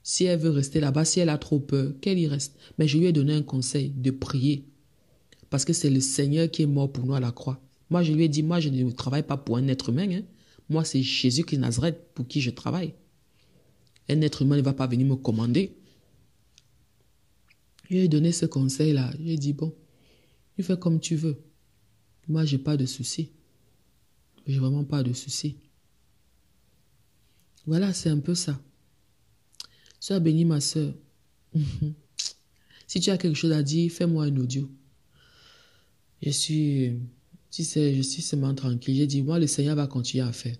Si elle veut rester là-bas, si elle a trop peur, qu'elle y reste. Mais je lui ai donné un conseil de prier. Parce que c'est le Seigneur qui est mort pour nous à la croix. Moi, je lui ai dit, moi, je ne travaille pas pour un être humain. Hein. Moi, c'est Jésus-Christ de Nazareth pour qui je travaille. Un être humain ne va pas venir me commander. Je lui ai donné ce conseil-là. Je lui ai dit, bon, tu fais comme tu veux. Moi, je n'ai pas de soucis. Je n'ai vraiment pas de soucis. Voilà, c'est un peu ça. Sois bénie, ma soeur. Si tu as quelque chose à dire, fais-moi un audio. Je suis seulement tranquille. J'ai dit, moi, le Seigneur va continuer à faire.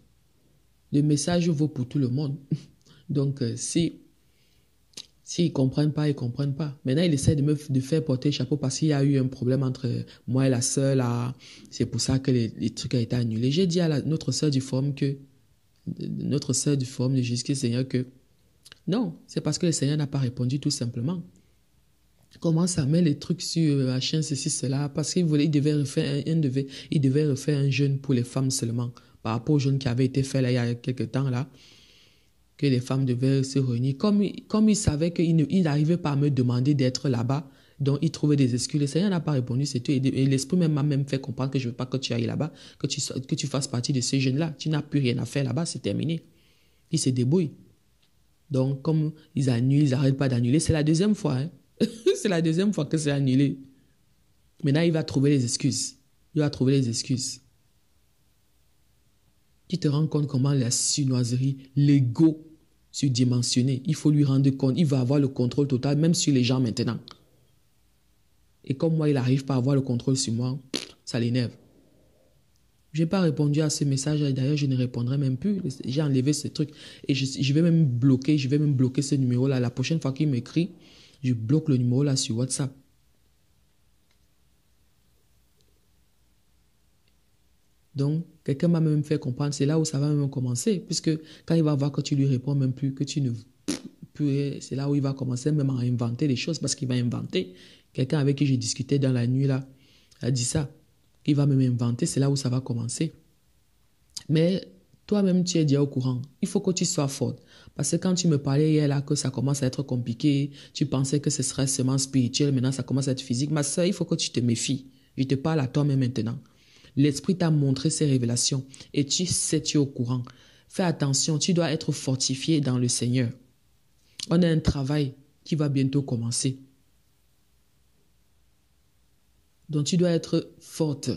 Le message vaut pour tout le monde. Donc, s'ils ne comprennent pas, ils ne comprennent pas. Maintenant, il essaie de faire porter le chapeau parce qu'il y a eu un problème entre moi et la sœur, là. C'est pour ça que les trucs ont été annulés. J'ai dit à notre sœur du forum de Jésus-Christ Seigneur que non, c'est parce que le Seigneur n'a pas répondu tout simplement. Comment ça met les trucs sur machin, ceci, cela, parce qu'il devait refaire un jeûne pour les femmes seulement, par rapport au jeûne qui avait été fait là, il y a quelques temps là, que les femmes devaient se réunir. Comme il savait qu'il n'arrivait pas à me demander d'être là-bas, donc il trouvait des excuses. Le Seigneur n'a pas répondu, c'est tout. Et l'Esprit m'a même fait comprendre que je ne veux pas que tu ailles là-bas, que tu fasses partie de ces jeunes-là. Tu n'as plus rien à faire là-bas, c'est terminé. Il se débrouille. Donc, comme ils annulent, ils n'arrêtent pas d'annuler, c'est la deuxième fois. Hein? C'est la deuxième fois que c'est annulé. Maintenant, il va trouver les excuses. Tu te rends compte comment la sournoiserie, l'ego surdimensionné, il faut lui rendre compte. Il va avoir le contrôle total, même sur les gens maintenant. Et comme moi, il n'arrive pas à avoir le contrôle sur moi, ça l'énerve. Je n'ai pas répondu à ce message. D'ailleurs, je ne répondrai même plus. J'ai enlevé ce truc. Et je vais même bloquer ce numéro-là. La prochaine fois qu'il m'écrit, je bloque le numéro-là sur WhatsApp. Donc, quelqu'un m'a même fait comprendre. C'est là où ça va même commencer. Puisque quand il va voir que tu lui réponds même plus, que tu ne... C'est là où il va commencer même à inventer des choses. Parce qu'il va inventer. Quelqu'un avec qui j'ai discuté dans la nuit, là, a dit ça. Il va même inventer, c'est là où ça va commencer. Mais toi-même, tu es déjà au courant. Il faut que tu sois forte. Parce que quand tu me parlais hier là, que ça commence à être compliqué, tu pensais que ce serait seulement spirituel, maintenant ça commence à être physique. Ma soeur, il faut que tu te méfies. Je te parle à toi-même maintenant. L'Esprit t'a montré ces révélations et tu sais, tu es au courant. Fais attention, tu dois être fortifié dans le Seigneur. On a un travail qui va bientôt commencer. Donc, tu dois être forte.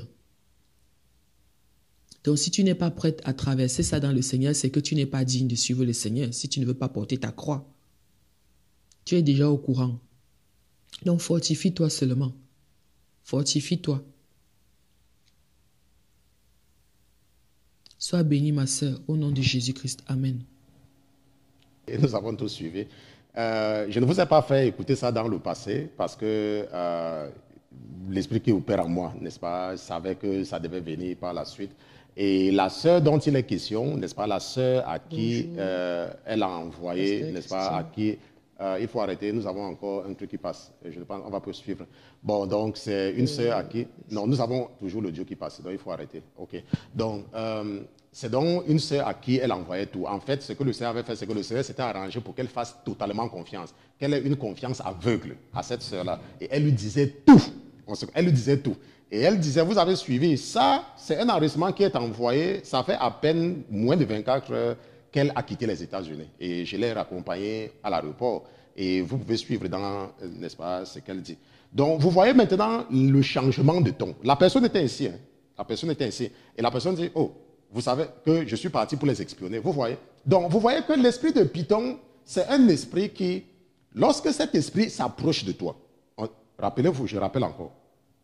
Donc, si tu n'es pas prête à traverser ça dans le Seigneur, c'est que tu n'es pas digne de suivre le Seigneur. Si tu ne veux pas porter ta croix, tu es déjà au courant. Donc, fortifie-toi seulement. Fortifie-toi. Sois bénie, ma sœur, au nom de Jésus-Christ. Amen. Et nous avons tous suivi. Je ne vous ai pas fait écouter ça dans le passé parce que l'esprit qui opère en moi, n'est-ce pas, savait que ça devait venir par la suite. Et la sœur dont il est question, n'est-ce pas, la sœur à qui elle a envoyé, n'est-ce pas, à qui... il faut arrêter, nous avons encore un truc qui passe. Je pense on va poursuivre. Bon, donc c'est une sœur à qui... Non, nous avons toujours l'audio qui passe, donc il faut arrêter. OK. Donc, c'est donc une sœur à qui elle envoyait tout. En fait, ce que le Seigneur avait fait, c'est que le Seigneur s'était arrangé pour qu'elle fasse totalement confiance. Qu'elle ait une confiance aveugle à cette sœur-là. Et elle lui disait tout. Elle lui disait tout. Et elle disait, vous avez suivi, ça, c'est un enregistrement qui est envoyé, ça fait à peine moins de 24 heures qu'elle a quitté les États-Unis. Et je l'ai raccompagnée à l'aéroport. Et vous pouvez suivre dans, n'est-ce pas, ce qu'elle dit. Donc, vous voyez maintenant le changement de ton. La personne était ici. Hein. La personne était ici. Et la personne dit, oh, vous savez que je suis parti pour les espionner. Vous voyez. Donc, vous voyez que l'esprit de Python, c'est un esprit qui, lorsque cet esprit s'approche de toi, rappelez-vous, je rappelle encore,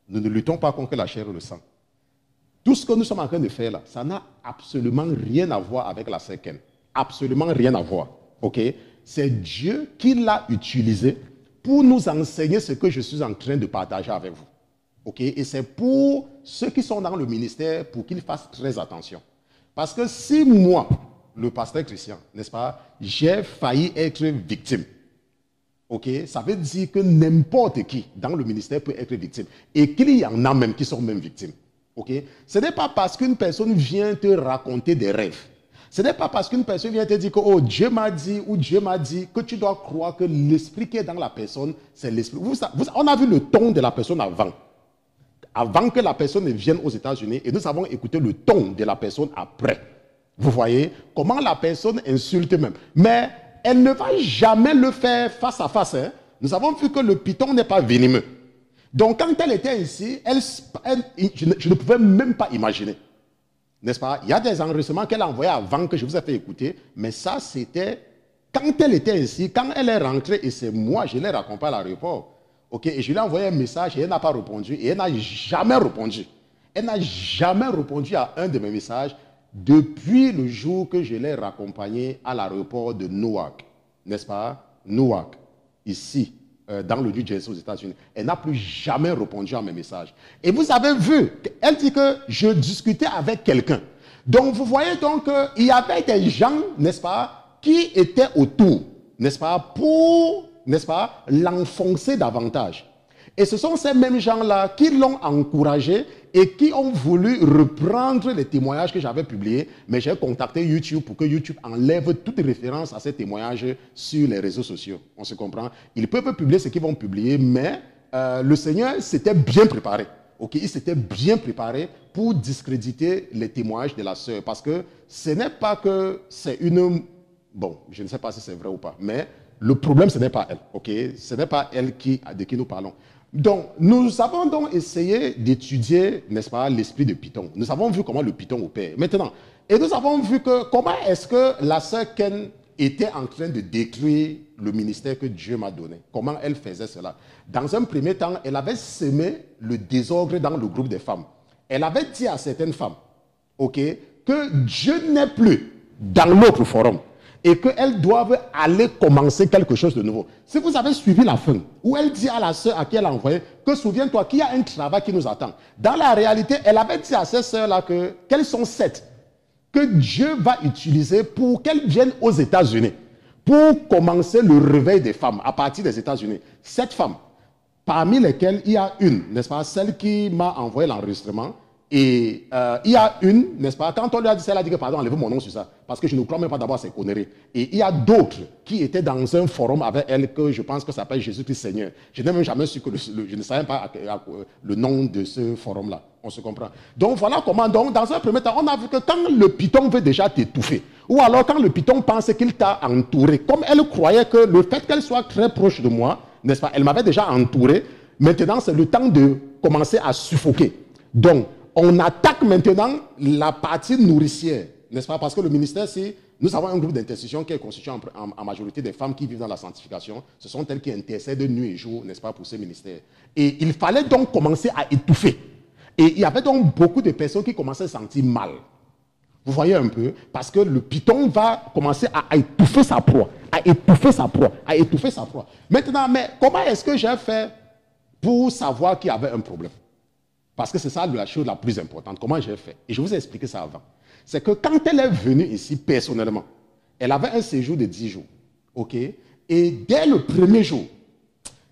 nous ne luttons pas contre la chair et le sang. Tout ce que nous sommes en train de faire là, ça n'a absolument rien à voir avec la Seken. Absolument rien à voir. OK? C'est Dieu qui l'a utilisé pour nous enseigner ce que je suis en train de partager avec vous. OK? Et c'est pour ceux qui sont dans le ministère pour qu'ils fassent très attention. Parce que si moi, le pasteur Christian, n'est-ce pas, j'ai failli être victime, ok, ça veut dire que n'importe qui dans le ministère peut être victime. Et qu'il y en a même qui sont même victimes. Ok, ce n'est pas parce qu'une personne vient te raconter des rêves. Ce n'est pas parce qu'une personne vient te dire que oh, Dieu m'a dit ou Dieu m'a dit que tu dois croire que l'esprit qui est dans la personne, c'est l'esprit. On a vu le ton de la personne avant. Avant que la personne ne vienne aux États-Unis et nous avons écouté le ton de la personne après. Vous voyez comment la personne insulte même. Mais elle ne va jamais le faire face à face. Hein. Nous avons vu que le python n'est pas venimeux. Donc quand elle était ici, je ne pouvais même pas imaginer. N'est-ce pas? Il y a des enregistrements qu'elle a envoyés avant que je vous ai fait écouter, mais ça c'était quand elle était ici, quand elle est rentrée, et c'est moi, je l'ai raccompagnée à l'aéroport. Ok, et je lui ai envoyé un message et elle n'a pas répondu, et elle n'a jamais répondu. Elle n'a jamais répondu à un de mes messages depuis le jour que je l'ai raccompagnée à l'aéroport de Newark, n'est-ce pas? Newark, ici, dans le New Jersey aux États-Unis. Elle n'a plus jamais répondu à mes messages. Et vous avez vu, elle dit que je discutais avec quelqu'un. Donc vous voyez donc qu'il y avait des gens, n'est-ce pas, qui étaient autour, n'est-ce pas, pour, n'est-ce pas, l'enfoncer davantage. Et ce sont ces mêmes gens-là qui l'ont encouragé et qui ont voulu reprendre les témoignages que j'avais publiés. Mais j'ai contacté YouTube pour que YouTube enlève toute référence à ces témoignages sur les réseaux sociaux. On se comprend? Ils peuvent publier ce qu'ils vont publier, mais le Seigneur s'était bien préparé. Okay? Il s'était bien préparé pour discréditer les témoignages de la sœur. Parce que ce n'est pas que c'est une... Bon, je ne sais pas si c'est vrai ou pas, mais le problème, ce n'est pas elle. Okay? Ce n'est pas elle de qui nous parlons. Donc, nous avons donc essayé d'étudier, n'est-ce pas, l'esprit de Python. Nous avons vu comment le Python opère. Maintenant, et nous avons vu que comment est-ce que la sœur Ken était en train de détruire le ministère que Dieu m'a donné. Comment elle faisait cela. Dans un premier temps, elle avait semé le désordre dans le groupe des femmes. Elle avait dit à certaines femmes, ok, que Dieu n'est plus dans l'autre forum. Et qu'elles doivent aller commencer quelque chose de nouveau. Si vous avez suivi la fin, où elle dit à la sœur à qui elle a envoyé, que souviens-toi qu'il y a un travail qui nous attend. Dans la réalité, elle avait dit à ces sœurs-là qu'elles sont 7, que Dieu va utiliser pour qu'elles viennent aux États-Unis, pour commencer le réveil des femmes à partir des États-Unis. 7 femmes, parmi lesquelles il y a une, n'est-ce pas, celle qui m'a envoyé l'enregistrement. Et il y a une, n'est-ce pas, quand on lui a dit ça, elle a dit que pardon, enlevez mon nom sur ça, parce que je ne crois même pas d'abord à ces conneries. Et il y a d'autres qui étaient dans un forum avec elle que je pense que ça s'appelle Jésus-Christ Seigneur. Je n'ai même jamais su que je ne savais pas le nom de ce forum-là. On se comprend. Donc voilà comment, donc, dans un premier temps, on a vu que quand le python veut déjà t'étouffer, ou alors quand le python pense qu'il t'a entouré, comme elle croyait que le fait qu'elle soit très proche de moi, n'est-ce pas, elle m'avait déjà entouré, maintenant c'est le temps de commencer à suffoquer. Donc, on attaque maintenant la partie nourricière, n'est-ce pas? Parce que le ministère, nous avons un groupe d'intercession qui est constitué en majorité des femmes qui vivent dans la sanctification. Ce sont elles qui intercèdent nuit et jour, n'est-ce pas, pour ces ministères. Et il fallait donc commencer à étouffer. Et il y avait donc beaucoup de personnes qui commençaient à se sentir mal. Vous voyez un peu? Parce que le python va commencer à étouffer sa proie, à étouffer sa proie, à étouffer sa proie. Maintenant, mais comment est-ce que j'ai fait pour savoir qu'il y avait un problème? Parce que c'est ça la chose la plus importante. Comment j'ai fait? Et je vous ai expliqué ça avant. C'est que quand elle est venue ici personnellement, elle avait un séjour de 10 jours. Ok? Et dès le premier jour,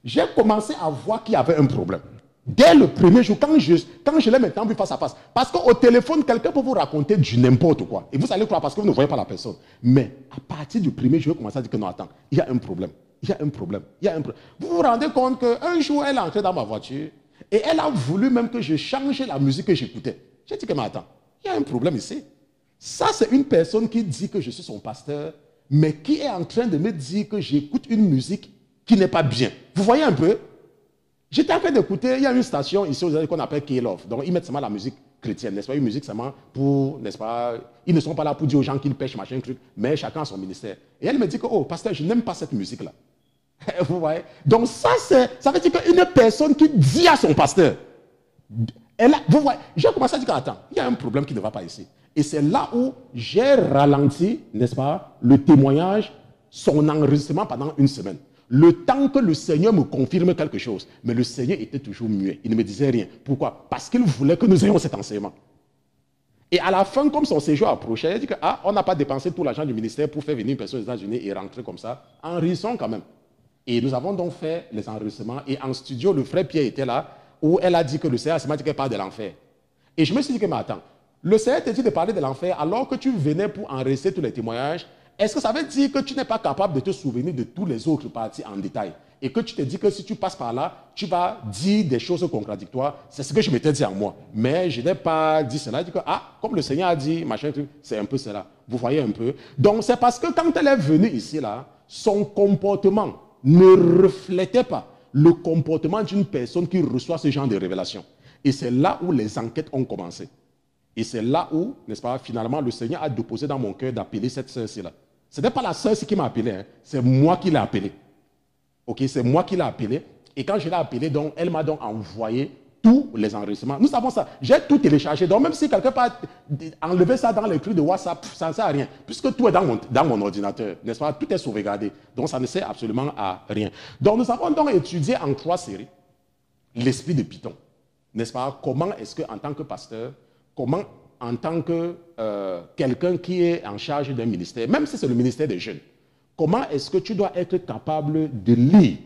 j'ai commencé à voir qu'il y avait un problème. Dès le premier jour, quand je l'ai maintenant vu face à face. Parce qu'au téléphone, quelqu'un peut vous raconter du n'importe quoi. Et vous allez croire parce que vous ne voyez pas la personne. Mais à partir du premier jour, j'ai commencé à dire que non, attends, il y a un problème. Il y a un problème. Il y a un problème. Vous vous rendez compte qu'un jour, elle est entrée dans ma voiture. Et elle a voulu même que je change la musique que j'écoutais. J'ai dit que, mais attends, il y a un problème ici. Ça, c'est une personne qui dit que je suis son pasteur, mais qui est en train de me dire que j'écoute une musique qui n'est pas bien. Vous voyez un peu? J'étais en train d'écouter, il y a une station ici qu'on appelle K-Love. Donc, ils mettent seulement la musique chrétienne, n'est-ce pas? Une musique seulement pour, n'est-ce pas? Ils ne sont pas là pour dire aux gens qu'ils pêchent, machin, truc, mais chacun a son ministère. Et elle me dit que, oh, pasteur, je n'aime pas cette musique-là. Vous voyez? Donc ça veut dire qu'une personne qui dit à son pasteur, vous voyez, j'ai commencé à dire attends, il y a un problème qui ne va pas ici. Et c'est là où j'ai ralenti, n'est-ce pas, le témoignage, son enregistrement pendant une semaine. Le temps que le Seigneur me confirme quelque chose. Mais le Seigneur était toujours muet. Il ne me disait rien. Pourquoi? Parce qu'il voulait que nous ayons cet enseignement. Et à la fin, comme son séjour approchait, il a dit que on n'a pas dépensé tout l'argent du ministère pour faire venir une personne aux États-Unis et rentrer comme ça. Enregistrons quand même. Et nous avons donc fait les enregistrements. Et en studio, le frère Pierre était là, où elle a dit que le Seigneur m'a dit qu'elle parle de l'enfer. Et je me suis dit que, mais attends, Le Seigneur te dit de parler de l'enfer alors que tu venais pour enregistrer tous les témoignages. Est-ce que ça veut dire que tu n'es pas capable de te souvenir de tous les autres parties en détail et que tu te dis que si tu passes par là, tu vas dire des choses contradictoires? C'est ce que je m'étais dit en moi. Mais je n'ai pas dit cela. Je dis que, comme le Seigneur a dit, machin, c'est un peu cela. Vous voyez un peu? Donc, c'est parce que quand elle est venue ici, là, son comportement ne reflétait pas le comportement d'une personne qui reçoit ce genre de révélation. Et c'est là où les enquêtes ont commencé. Et c'est là où, n'est-ce pas, finalement, le Seigneur a déposé dans mon cœur d'appeler cette sœur-ci là. Ce n'est pas la sœur qui m'a appelé, hein. C'est moi qui l'ai appelée. Ok, c'est moi qui l'ai appelée. Et quand je l'ai appelée, donc, elle m'a donc envoyé tous les enregistrements. Nous savons ça. J'ai tout téléchargé. Donc, même si quelqu'un peut enlever ça dans les trucs de WhatsApp, ça ne sert à rien. Puisque tout est dans mon ordinateur, n'est-ce pas? Tout est sauvegardé. Donc, ça ne sert absolument à rien. Donc, nous avons donc étudié en 3 séries l'esprit de Python. N'est-ce pas? Comment est-ce qu'en tant que pasteur, comment en tant que quelqu'un qui est en charge d'un ministère, même si c'est le ministère des jeunes, comment est-ce que tu dois être capable de lire,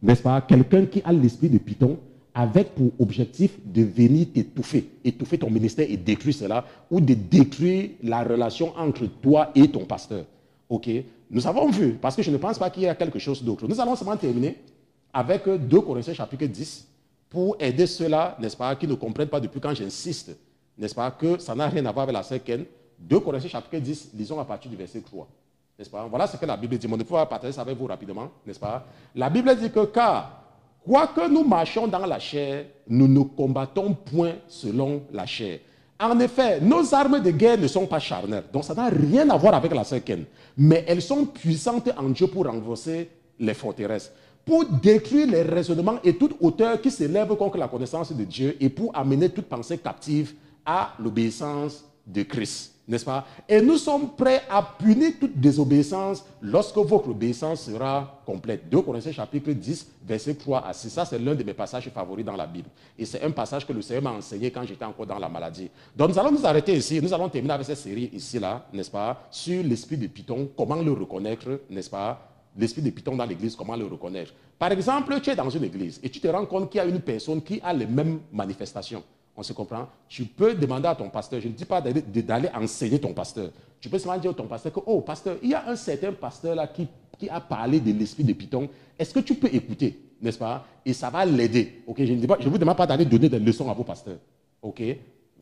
n'est-ce pas, quelqu'un qui a l'esprit de Python avec pour objectif de venir étouffer ton ministère et détruire cela, ou de détruire la relation entre toi et ton pasteur. Ok? Nous avons vu, parce que je ne pense pas qu'il y a quelque chose d'autre. Nous allons seulement terminer avec 2 Corinthiens chapitre 10 pour aider ceux-là, n'est-ce pas, qui ne comprennent pas depuis quand j'insiste, n'est-ce pas, que ça n'a rien à voir avec la sœur Ken. 2 Corinthiens chapitre 10, lisons à partir du verset 3. N'est-ce pas? Voilà ce que la Bible dit. On ne peut pas partager ça avec vous rapidement, n'est-ce pas? La Bible dit que car, quoique nous marchions dans la chair, nous ne combattons point selon la chair. En effet, nos armes de guerre ne sont pas charnelles. Donc ça n'a rien à voir avec la sœur Ken. Mais elles sont puissantes en Dieu pour renverser les forteresses, pour détruire les raisonnements et toute hauteur qui s'élève contre la connaissance de Dieu et pour amener toute pensée captive à l'obéissance de Christ, n'est-ce pas? Et nous sommes prêts à punir toute désobéissance lorsque votre obéissance sera complète. 2 Corinthiens chapitre 10, verset 3 à 6. Ça, c'est l'un de mes passages favoris dans la Bible. Et c'est un passage que le Seigneur m'a enseigné quand j'étais encore dans la maladie. Donc nous allons nous arrêter ici. Nous allons terminer avec cette série ici, là, n'est-ce pas? Sur l'esprit de Python, comment le reconnaître, n'est-ce pas? L'esprit de Python dans l'église, comment le reconnaître? Par exemple, tu es dans une église et tu te rends compte qu'il y a une personne qui a les mêmes manifestations. On se comprend? Tu peux demander à ton pasteur, je ne dis pas d'aller enseigner ton pasteur. Tu peux seulement dire à ton pasteur que, oh pasteur, il y a un certain pasteur là qui a parlé de l'esprit de Python. Est-ce que tu peux écouter, n'est-ce pas? Et ça va l'aider. Okay? Je ne vous demande pas d'aller donner des leçons à vos pasteurs. Ok?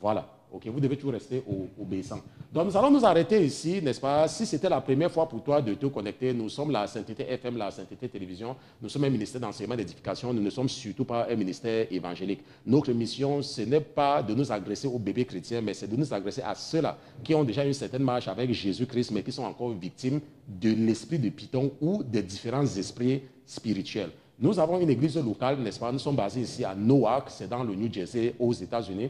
Voilà. Ok, vous devez toujours rester obéissant. Donc nous allons nous arrêter ici, n'est-ce pas? Si c'était la première fois pour toi de te connecter, nous sommes la Sainteté FM, la Sainteté Télévision, nous sommes un ministère d'enseignement et d'édification, nous ne sommes surtout pas un ministère évangélique. Notre mission, ce n'est pas de nous agresser aux bébés chrétiens, mais c'est de nous agresser à ceux-là qui ont déjà une certaine marche avec Jésus-Christ, mais qui sont encore victimes de l'esprit de Python ou des différents esprits spirituels. Nous avons une église locale, n'est-ce pas? Nous sommes basés ici à Newark, c'est dans le New Jersey, aux États-Unis.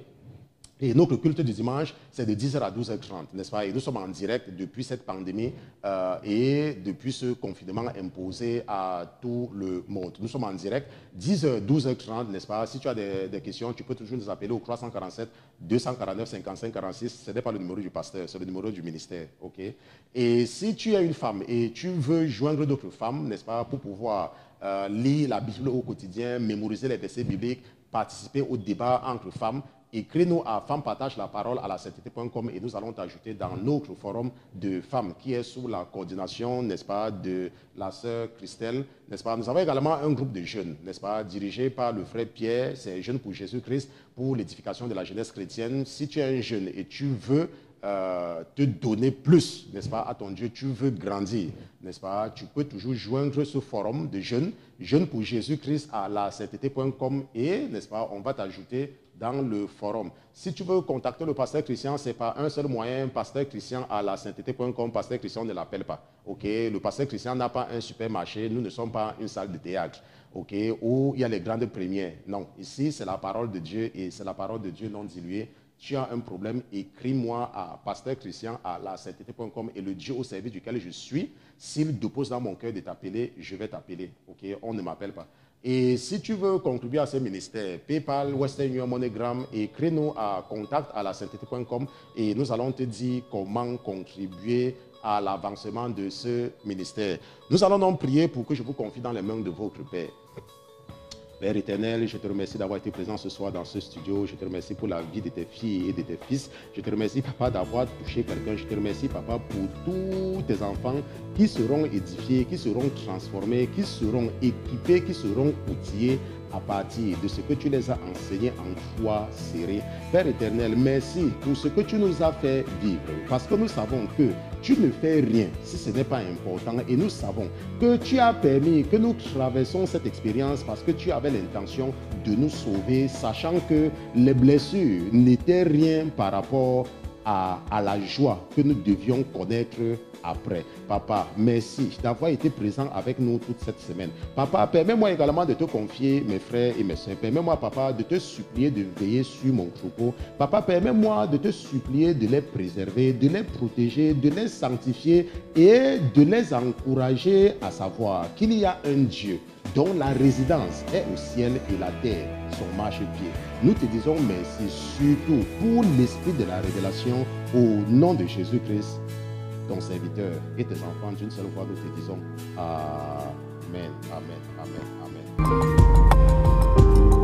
Et notre culte du dimanche, c'est de 10h à 12h30, n'est-ce pas? Et nous sommes en direct depuis cette pandémie et depuis ce confinement imposé à tout le monde. Nous sommes en direct, 10h, 12h30, n'est-ce pas? Si tu as des questions, tu peux toujours nous appeler au 347 249 55 46. Ce n'est pas le numéro du pasteur, c'est le numéro du ministère, ok? Et si tu es une femme et tu veux joindre d'autres femmes, n'est-ce pas, pour pouvoir lire la Bible au quotidien, mémoriser les versets bibliques, participer au débat entre femmes, écris-nous à femmepartagelaparole@sainteté.com et nous allons t'ajouter dans notre forum de femmes qui est sous la coordination, n'est-ce pas, de la sœur Christelle, n'est-ce pas? Nous avons également un groupe de jeunes, n'est-ce pas, dirigé par le frère Pierre, c'est Jeunes pour Jésus-Christ, pour l'édification de la jeunesse chrétienne. Si tu es un jeune et tu veux te donner plus, n'est-ce pas, à ton Dieu, tu veux grandir, n'est-ce pas, tu peux toujours joindre ce forum de jeunes, Jeunes pour Jésus-Christ à la sainteté.com et, n'est-ce pas, on va t'ajouter dans le forum. Si tu veux contacter le pasteur Christian, c'est pas un seul moyen, pasteur Christian à la sainteté.com, pasteur Christian ne l'appelle pas. Ok, le pasteur Christian n'a pas un supermarché, nous ne sommes pas une salle de théâtre, ok, où il y a les grandes premières. Non, ici c'est la parole de Dieu et c'est la parole de Dieu non diluée. Tu as un problème, écris-moi à pasteur Christian à la sainteté.com et le Dieu au service duquel je suis, s'il dépose dans mon cœur de t'appeler, je vais t'appeler. Ok, on ne m'appelle pas. Et si tu veux contribuer à ce ministère, PayPal, Western Union, MoneyGram, écris-nous à contact@sainteté.com et nous allons te dire comment contribuer à l'avancement de ce ministère. Nous allons donc prier pour que je vous confie dans les mains de votre Père. Père éternel, je te remercie d'avoir été présent ce soir dans ce studio. Je te remercie pour la vie de tes filles et de tes fils. Je te remercie, Papa, d'avoir touché quelqu'un. Je te remercie, Papa, pour tous tes enfants qui seront édifiés, qui seront transformés, qui seront équipés, qui seront outillés à partir de ce que tu les as enseignés en foi serrée. Père éternel, merci pour ce que tu nous as fait vivre, parce que nous savons que tu ne fais rien si ce n'est pas important, et nous savons que tu as permis que nous traversons cette expérience parce que tu avais l'intention de nous sauver, sachant que les blessures n'étaient rien par rapport à la joie que nous devions connaître après. Papa, merci d'avoir été présent avec nous toute cette semaine. Papa, permets-moi également de te confier mes frères et mes soeurs. Permets-moi, Papa, de te supplier de veiller sur mon troupeau. Papa, permets-moi de te supplier de les préserver, de les protéger, de les sanctifier et de les encourager à savoir qu'il y a un Dieu dont la résidence est au ciel et la terre son marchepied. Nous te disons merci surtout pour l'esprit de la révélation au nom de Jésus-Christ, ton serviteur et tes enfants. D'une seule voix, nous te disons Amen, Amen, Amen, Amen.